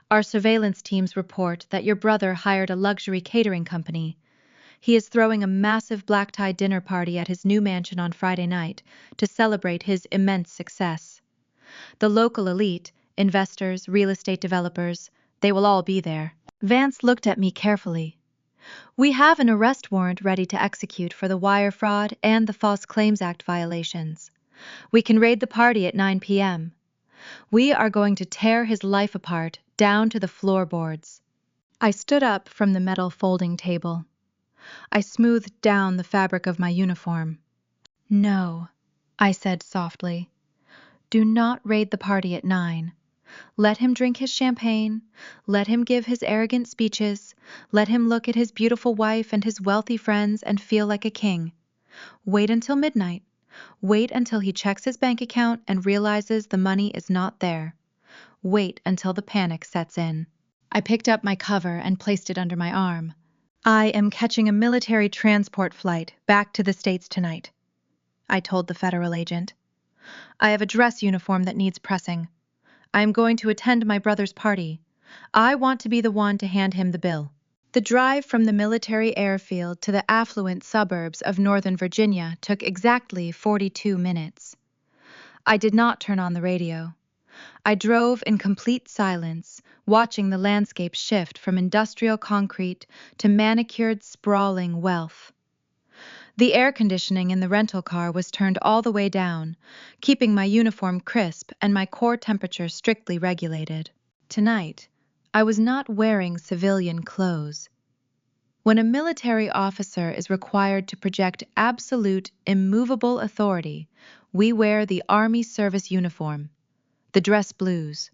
Our surveillance teams report that your brother hired a luxury catering company. He is throwing a massive black-tie dinner party at his new mansion on Friday night to celebrate his immense success. The local elite, investors, real estate developers, they will all be there." Vance looked at me carefully. "We have an arrest warrant ready to execute for the wire fraud and the False Claims Act violations. We can raid the party at 9 p.m. We are going to tear his life apart down to the floorboards." I stood up from the metal folding table. I smoothed down the fabric of my uniform. "No," I said softly. "Do not raid the party at 9. Let him drink his champagne. Let him give his arrogant speeches. Let him look at his beautiful wife and his wealthy friends and feel like a king. Wait until midnight. Wait until he checks his bank account and realizes the money is not there. Wait until the panic sets in." I picked up my cover and placed it under my arm. "I am catching a military transport flight back to the States tonight," I told the federal agent. "I have a dress uniform that needs pressing. I am going to attend my brother's party. I want to be the one to hand him the bill." The drive from the military airfield to the affluent suburbs of Northern Virginia took exactly 42 minutes. I did not turn on the radio. I drove in complete silence, watching the landscape shift from industrial concrete to manicured, sprawling wealth. The air conditioning in the rental car was turned all the way down, keeping my uniform crisp and my core temperature strictly regulated. Tonight, I was not wearing civilian clothes. When a military officer is required to project absolute, immovable authority, we wear the Army service uniform, the dress blues.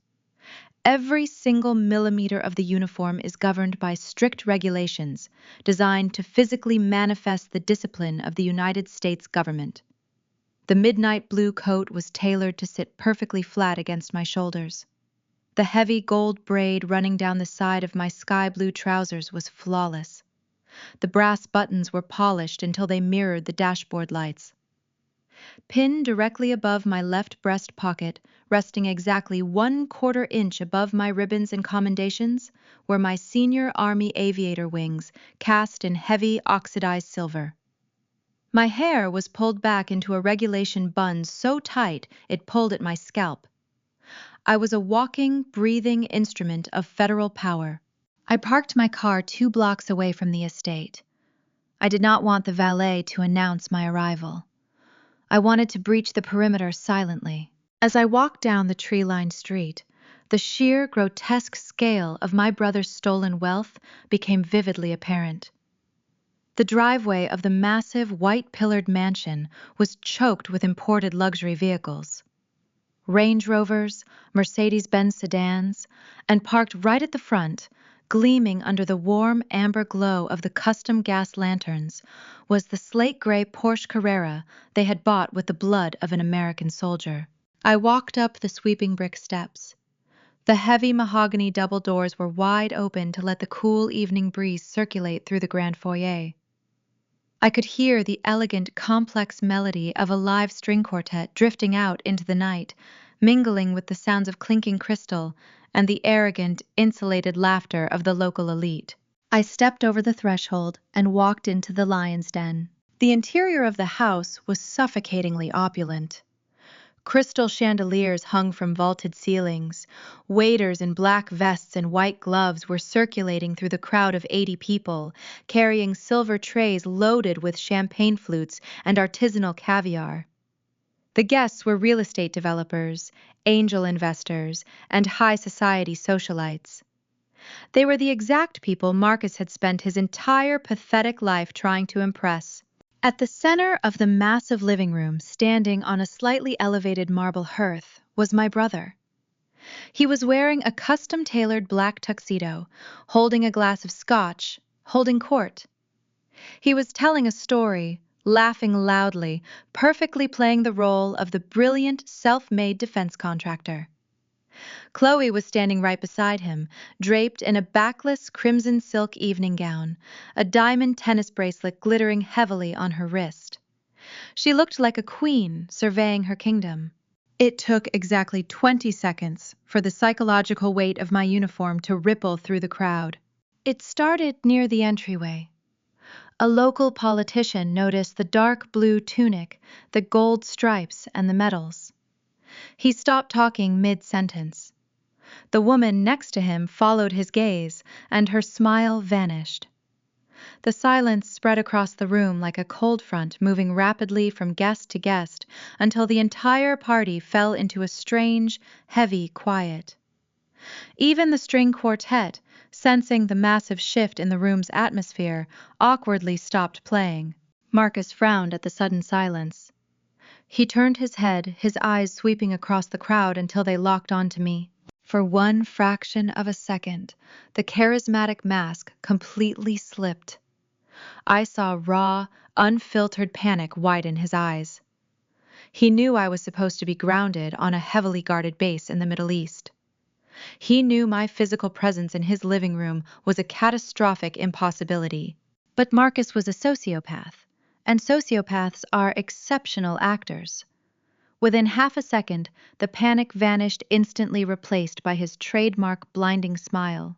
Every single millimeter of the uniform is governed by strict regulations designed to physically manifest the discipline of the United States government. The midnight blue coat was tailored to sit perfectly flat against my shoulders. The heavy gold braid running down the side of my sky blue trousers was flawless. The brass buttons were polished until they mirrored the dashboard lights. Pinned directly above my left breast pocket, resting exactly 1/4 inch above my ribbons and commendations, were my senior Army Aviator wings cast in heavy oxidized silver. My hair was pulled back into a regulation bun so tight it pulled at my scalp. I was a walking, breathing instrument of federal power. I parked my car 2 blocks away from the estate. I did not want the valet to announce my arrival. I wanted to breach the perimeter silently. As I walked down the tree-lined street, the sheer, grotesque scale of my brother's stolen wealth became vividly apparent. The driveway of the massive, white-pillared mansion was choked with imported luxury vehicles. Range Rovers, Mercedes-Benz sedans, and parked right at the front, gleaming under the warm amber glow of the custom gas lanterns, was the slate-gray Porsche Carrera they had bought with the blood of an American soldier. I walked up the sweeping brick steps. The heavy mahogany double doors were wide open to let the cool evening breeze circulate through the grand foyer. I could hear the elegant, complex melody of a live string quartet drifting out into the night, mingling with the sounds of clinking crystal and the arrogant, insulated laughter of the local elite. I stepped over the threshold and walked into the lion's den. The interior of the house was suffocatingly opulent. Crystal chandeliers hung from vaulted ceilings. Waiters in black vests and white gloves were circulating through the crowd of 80 people, carrying silver trays loaded with champagne flutes and artisanal caviar. The guests were real estate developers, angel investors, and high society socialites. They were the exact people Marcus had spent his entire pathetic life trying to impress. At the center of the massive living room, standing on a slightly elevated marble hearth, was my brother. He was wearing a custom-tailored black tuxedo, holding a glass of scotch, holding court. He was telling a story, laughing loudly, perfectly playing the role of the brilliant, self-made defense contractor. Chloe was standing right beside him, draped in a backless crimson silk evening gown, a diamond tennis bracelet glittering heavily on her wrist. She looked like a queen surveying her kingdom. It took exactly 20 seconds for the psychological weight of my uniform to ripple through the crowd. It started near the entryway. A local politician noticed the dark blue tunic, the gold stripes, and the medals. He stopped talking mid-sentence. The woman next to him followed his gaze, and her smile vanished. The silence spread across the room like a cold front moving rapidly from guest to guest until the entire party fell into a strange, heavy quiet. Even the string quartet, sensing the massive shift in the room's atmosphere, awkwardly stopped playing. Marcus frowned at the sudden silence. He turned his head, his eyes sweeping across the crowd until they locked onto me. For one fraction of a second, the charismatic mask completely slipped. I saw raw, unfiltered panic widen his eyes. He knew I was supposed to be grounded on a heavily guarded base in the Middle East. He knew my physical presence in his living room was a catastrophic impossibility. But Marcus was a sociopath, and sociopaths are exceptional actors. Within half a second, the panic vanished, instantly replaced by his trademark blinding smile.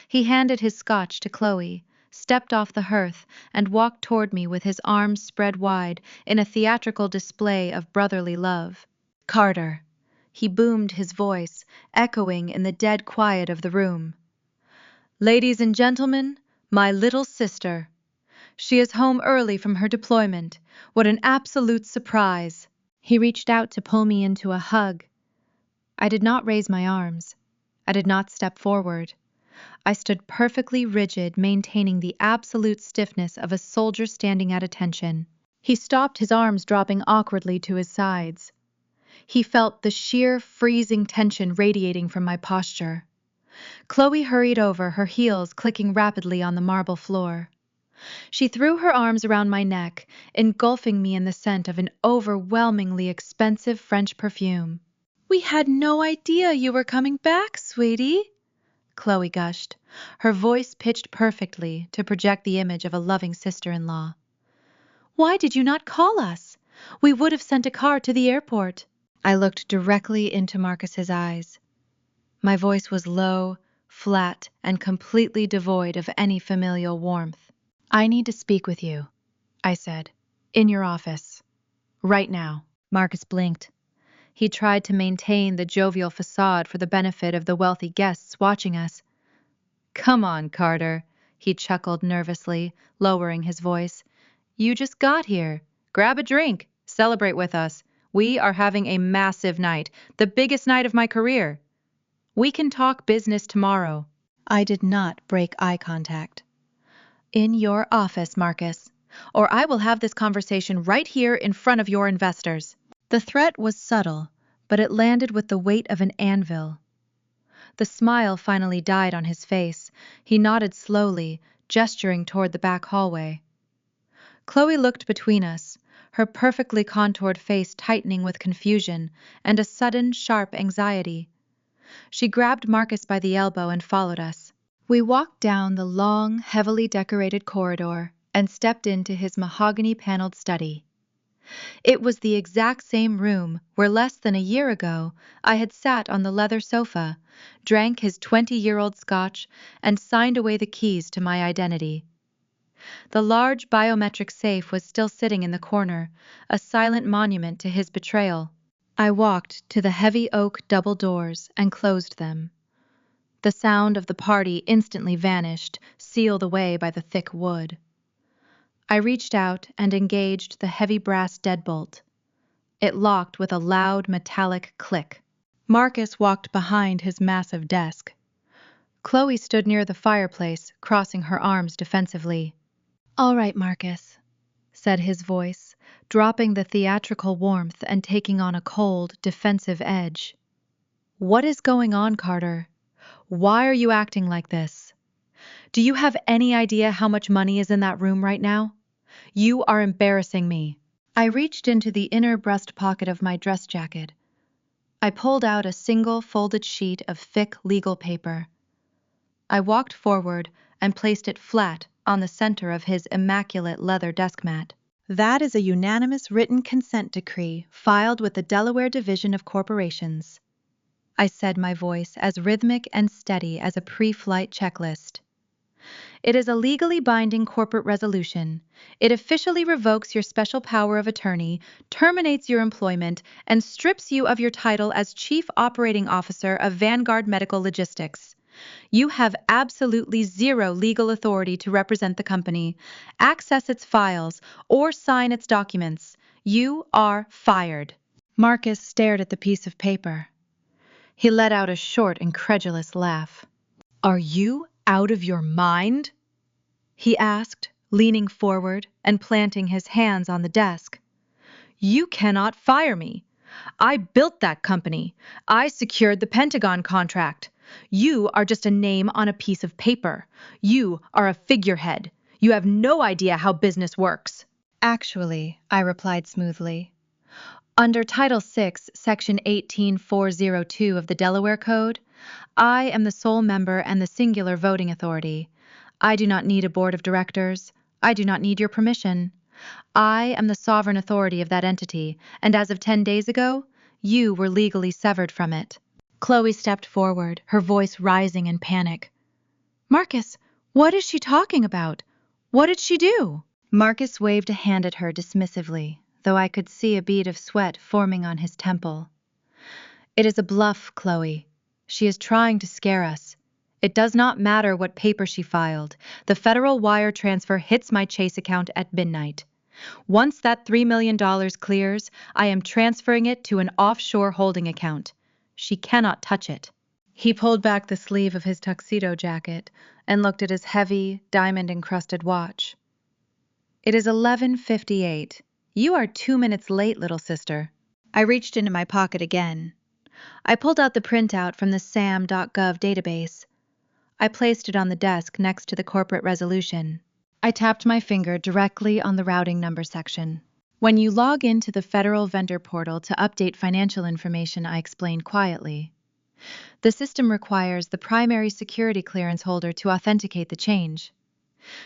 He handed his scotch to Chloe, stepped off the hearth, and walked toward me with his arms spread wide in a theatrical display of brotherly love. "Carter," he boomed, his voice echoing in the dead quiet of the room. "Ladies and gentlemen, my little sister. She is home early from her deployment. What an absolute surprise!" He reached out to pull me into a hug. I did not raise my arms. I did not step forward. I stood perfectly rigid, maintaining the absolute stiffness of a soldier standing at attention. He stopped, his arms dropping awkwardly to his sides. He felt the sheer, freezing tension radiating from my posture. Chloe hurried over, her heels clicking rapidly on the marble floor. She threw her arms around my neck, engulfing me in the scent of an overwhelmingly expensive French perfume. "We had no idea you were coming back, sweetie," Chloe gushed, her voice pitched perfectly to project the image of a loving sister-in-law. "Why did you not call us? We would have sent a car to the airport." I looked directly into Marcus's eyes. My voice was low, flat, and completely devoid of any familial warmth. "I need to speak with you," I said. "In your office. Right now." Marcus blinked. He tried to maintain the jovial facade for the benefit of the wealthy guests watching us. "Come on, Carter," he chuckled nervously, lowering his voice. "You just got here. Grab a drink. Celebrate with us. We are having a massive night, the biggest night of my career. We can talk business tomorrow." I did not break eye contact. "In your office, Marcus, or I will have this conversation right here in front of your investors." The threat was subtle, but it landed with the weight of an anvil. The smile finally died on his face. He nodded slowly, gesturing toward the back hallway. Chloe looked between us, her perfectly contoured face tightening with confusion and a sudden, sharp anxiety. She grabbed Marcus by the elbow and followed us. We walked down the long, heavily decorated corridor, and stepped into his mahogany-paneled study. It was the exact same room where less than a year ago I had sat on the leather sofa, drank his 20-year-old scotch, and signed away the keys to my identity. The large biometric safe was still sitting in the corner, a silent monument to his betrayal. I walked to the heavy oak double doors and closed them. The sound of the party instantly vanished, sealed away by the thick wood. I reached out and engaged the heavy brass deadbolt. It locked with a loud metallic click. Marcus walked behind his massive desk. Chloe stood near the fireplace, crossing her arms defensively. "All right, Marcus," said his voice, dropping the theatrical warmth and taking on a cold, defensive edge. "What is going on, Carter? Why are you acting like this? Do you have any idea how much money is in that room right now? You are embarrassing me." I reached into the inner breast pocket of my dress jacket. I pulled out a single folded sheet of thick legal paper. I walked forward and placed it flat on the center of his immaculate leather desk mat. "That is a unanimous written consent decree filed with the Delaware Division of Corporations," I said, my voice as rhythmic and steady as a pre-flight checklist. "It is a legally binding corporate resolution. It officially revokes your special power of attorney, terminates your employment, and strips you of your title as Chief Operating Officer of Vanguard Medical Logistics. You have absolutely zero legal authority to represent the company, access its files, or sign its documents. You are fired." Marcus stared at the piece of paper. He let out a short, incredulous laugh. "Are you out of your mind?" he asked, leaning forward and planting his hands on the desk. "You cannot fire me. I built that company. I secured the Pentagon contract. You are just a name on a piece of paper. You are a figurehead. You have no idea how business works." "Actually," I replied smoothly, "under Title VI, Section 18402 of the Delaware Code, I am the sole member and the singular voting authority. I do not need a board of directors. I do not need your permission. I am the sovereign authority of that entity, and as of 10 days ago, you were legally severed from it." Chloe stepped forward, her voice rising in panic. "Marcus, what is she talking about? What did she do?" Marcus waved a hand at her dismissively, though I could see a bead of sweat forming on his temple. "It is a bluff, Chloe. She is trying to scare us. It does not matter what paper she filed. The federal wire transfer hits my Chase account at midnight. Once that $3 million clears, I am transferring it to an offshore holding account. She cannot touch it." He pulled back the sleeve of his tuxedo jacket and looked at his heavy, diamond-encrusted watch. "It is 11:58. You are 2 minutes late, little sister." I reached into my pocket again. I pulled out the printout from the sam.gov database. I placed it on the desk next to the corporate resolution. I tapped my finger directly on the routing number section. "When you log into the federal vendor portal to update financial information," I explained quietly, "the system requires the primary security clearance holder to authenticate the change,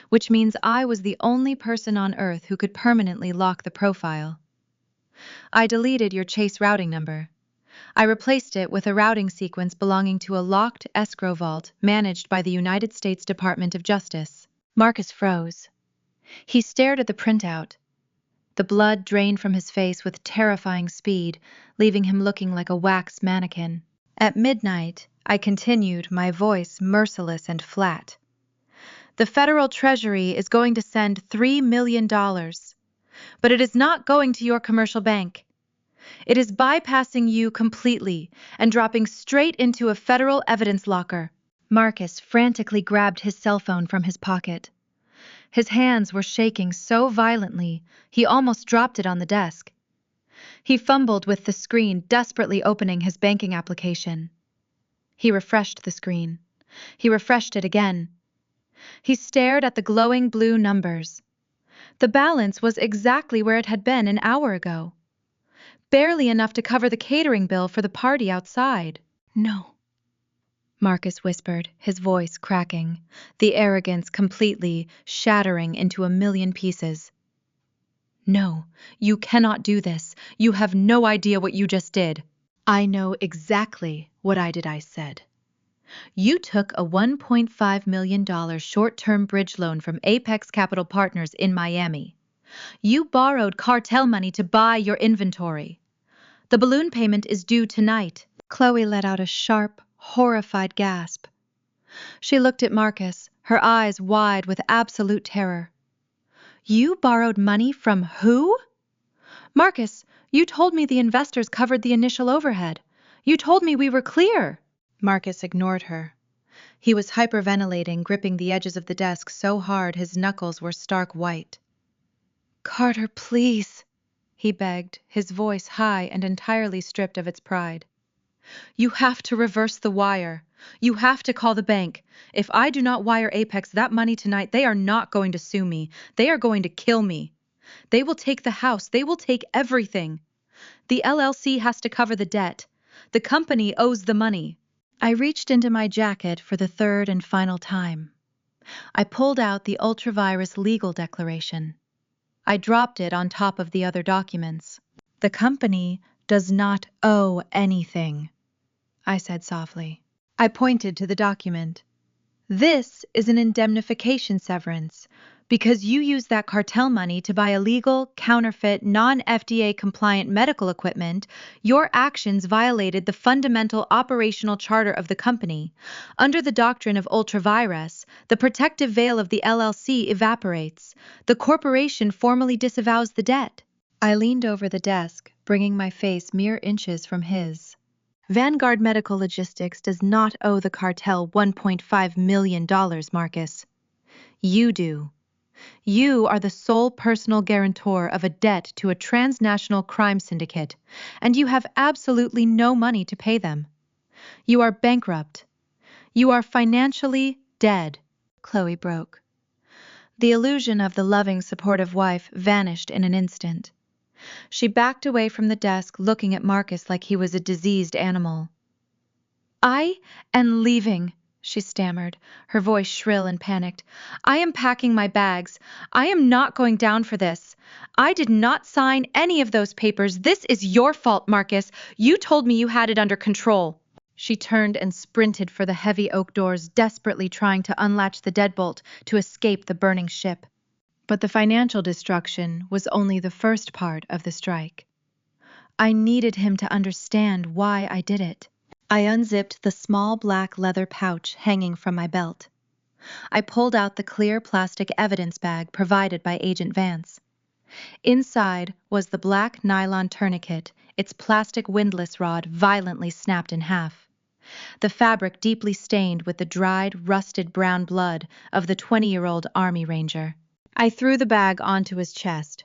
which means I was the only person on Earth who could permanently lock the profile. I deleted your Chase routing number. I replaced it with a routing sequence belonging to a locked escrow vault managed by the United States Department of Justice." Marcus froze. He stared at the printout. The blood drained from his face with terrifying speed, leaving him looking like a wax mannequin. At midnight, I continued, my voice merciless and flat. "The federal treasury is going to send $3 million, but it is not going to your commercial bank. It is bypassing you completely and dropping straight into a federal evidence locker." Marcus frantically grabbed his cell phone from his pocket. His hands were shaking so violently, he almost dropped it on the desk. He fumbled with the screen, desperately opening his banking application. He refreshed the screen. He refreshed it again. He stared at the glowing blue numbers. The balance was exactly where it had been an hour ago. Barely enough to cover the catering bill for the party outside. "No," Marcus whispered, his voice cracking, the arrogance completely shattering into a million pieces. No, you cannot do this. You have no idea what you just did. I know exactly what I said. You took a $1.5 million short-term bridge loan from Apex Capital Partners in Miami. You borrowed cartel money to buy your inventory. The balloon payment is due tonight. Chloe let out a sharp, horrified gasp. She looked at Marcus, her eyes wide with absolute terror. You borrowed money from who? Marcus, you told me the investors covered the initial overhead. You told me we were clear. Marcus ignored her. He was hyperventilating, gripping the edges of the desk so hard his knuckles were stark white. Carter, please, he begged, his voice high and entirely stripped of its pride. You have to reverse the wire. You have to call the bank. If I do not wire Apex that money tonight, they are not going to sue me. They are going to kill me. They will take the house. They will take everything. The LLC has to cover the debt. The company owes the money. I reached into my jacket for the third and final time. I pulled out the ultra-virus legal declaration. I dropped it on top of the other documents. The company does not owe anything, I said softly. I pointed to the document. This is an indemnification severance because you used that cartel money to buy illegal, counterfeit, non-FDA compliant medical equipment. Your actions violated the fundamental operational charter of the company. Under the doctrine of ultra-virus, the protective veil of the LLC evaporates. The corporation formally disavows the debt. I leaned over the desk, bringing my face mere inches from his. Vanguard Medical Logistics does not owe the cartel $1.5 million, Marcus. You do. You are the sole personal guarantor of a debt to a transnational crime syndicate, and you have absolutely no money to pay them. You are bankrupt. You are financially dead. Chloe broke. The illusion of the loving, supportive wife vanished in an instant. She backed away from the desk, looking at Marcus like he was a diseased animal. I am leaving, she stammered, her voice shrill and panicked. I am packing my bags. I am not going down for this. I did not sign any of those papers. This is your fault, Marcus. You told me you had it under control. She turned and sprinted for the heavy oak doors, desperately trying to unlatch the deadbolt to escape the burning ship. But the financial destruction was only the first part of the strike. I needed him to understand why I did it. I unzipped the small black leather pouch hanging from my belt. I pulled out the clear plastic evidence bag provided by Agent Vance. Inside was the black nylon tourniquet, its plastic windlass rod violently snapped in half. The fabric deeply stained with the dried, rusted brown blood of the 20-year-old Army Ranger. I threw the bag onto his chest.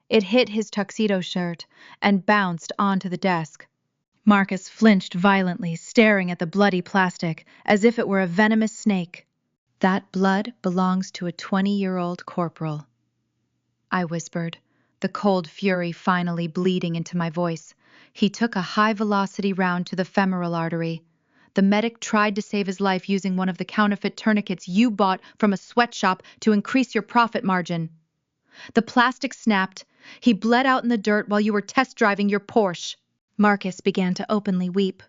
It hit his tuxedo shirt and bounced onto the desk. Marcus flinched violently, staring at the bloody plastic as if it were a venomous snake. That blood belongs to a 20-year-old corporal, I whispered, the cold fury finally bleeding into my voice. He took a high-velocity round to the femoral artery. The medic tried to save his life using one of the counterfeit tourniquets you bought from a sweatshop to increase your profit margin. The plastic snapped. He bled out in the dirt while you were test driving your Porsche. Marcus began to openly weep.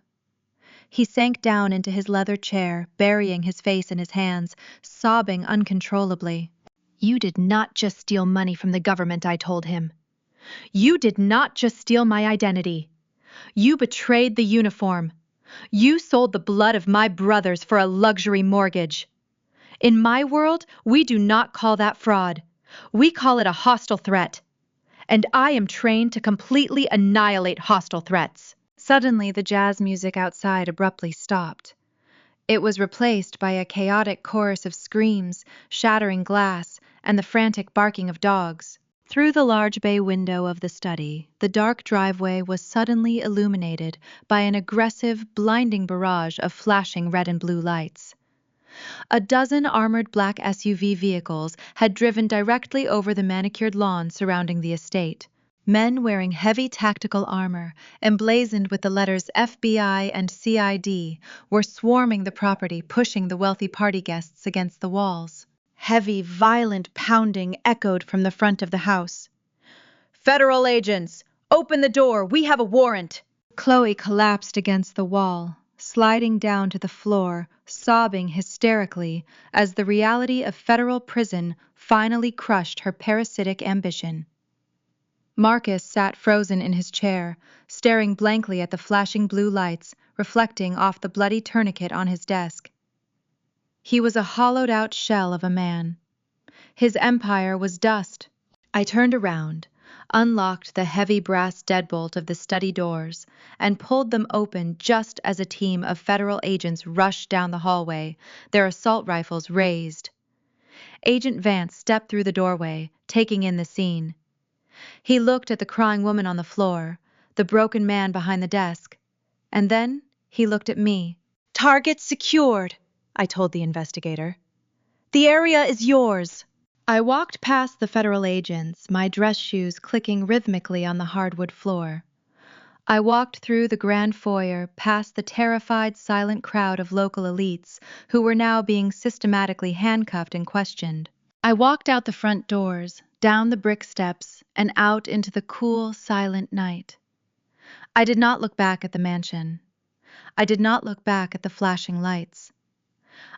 He sank down into his leather chair, burying his face in his hands, sobbing uncontrollably. You did not just steal money from the government, I told him. You did not just steal my identity. You betrayed the uniform. You sold the blood of my brothers for a luxury mortgage. In my world, we do not call that fraud. We call it a hostile threat. And I am trained to completely annihilate hostile threats. Suddenly, the jazz music outside abruptly stopped. It was replaced by a chaotic chorus of screams, shattering glass, and the frantic barking of dogs. Through the large bay window of the study, the dark driveway was suddenly illuminated by an aggressive, blinding barrage of flashing red and blue lights. A dozen armored black SUV vehicles had driven directly over the manicured lawn surrounding the estate. Men wearing heavy tactical armor, emblazoned with the letters FBI and CID, were swarming the property, pushing the wealthy party guests against the walls. Heavy, violent pounding echoed from the front of the house. "Federal agents! Open the door! We have a warrant!" Chloe collapsed against the wall, sliding down to the floor, sobbing hysterically as the reality of federal prison finally crushed her parasitic ambition. Marcus sat frozen in his chair, staring blankly at the flashing blue lights reflecting off the bloody tourniquet on his desk. He was a hollowed-out shell of a man. His empire was dust. I turned around, unlocked the heavy brass deadbolt of the study doors, and pulled them open just as a team of federal agents rushed down the hallway, their assault rifles raised. Agent Vance stepped through the doorway, taking in the scene. He looked at the crying woman on the floor, the broken man behind the desk, and then he looked at me. "Target secured," I told the investigator. "The area is yours." I walked past the federal agents, my dress shoes clicking rhythmically on the hardwood floor. I walked through the grand foyer, past the terrified, silent crowd of local elites who were now being systematically handcuffed and questioned. I walked out the front doors, down the brick steps, and out into the cool, silent night. I did not look back at the mansion. I did not look back at the flashing lights.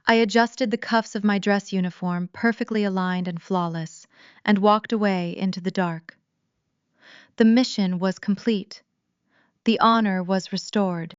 I adjusted the cuffs of my dress uniform, perfectly aligned and flawless, and walked away into the dark. The mission was complete. The honor was restored.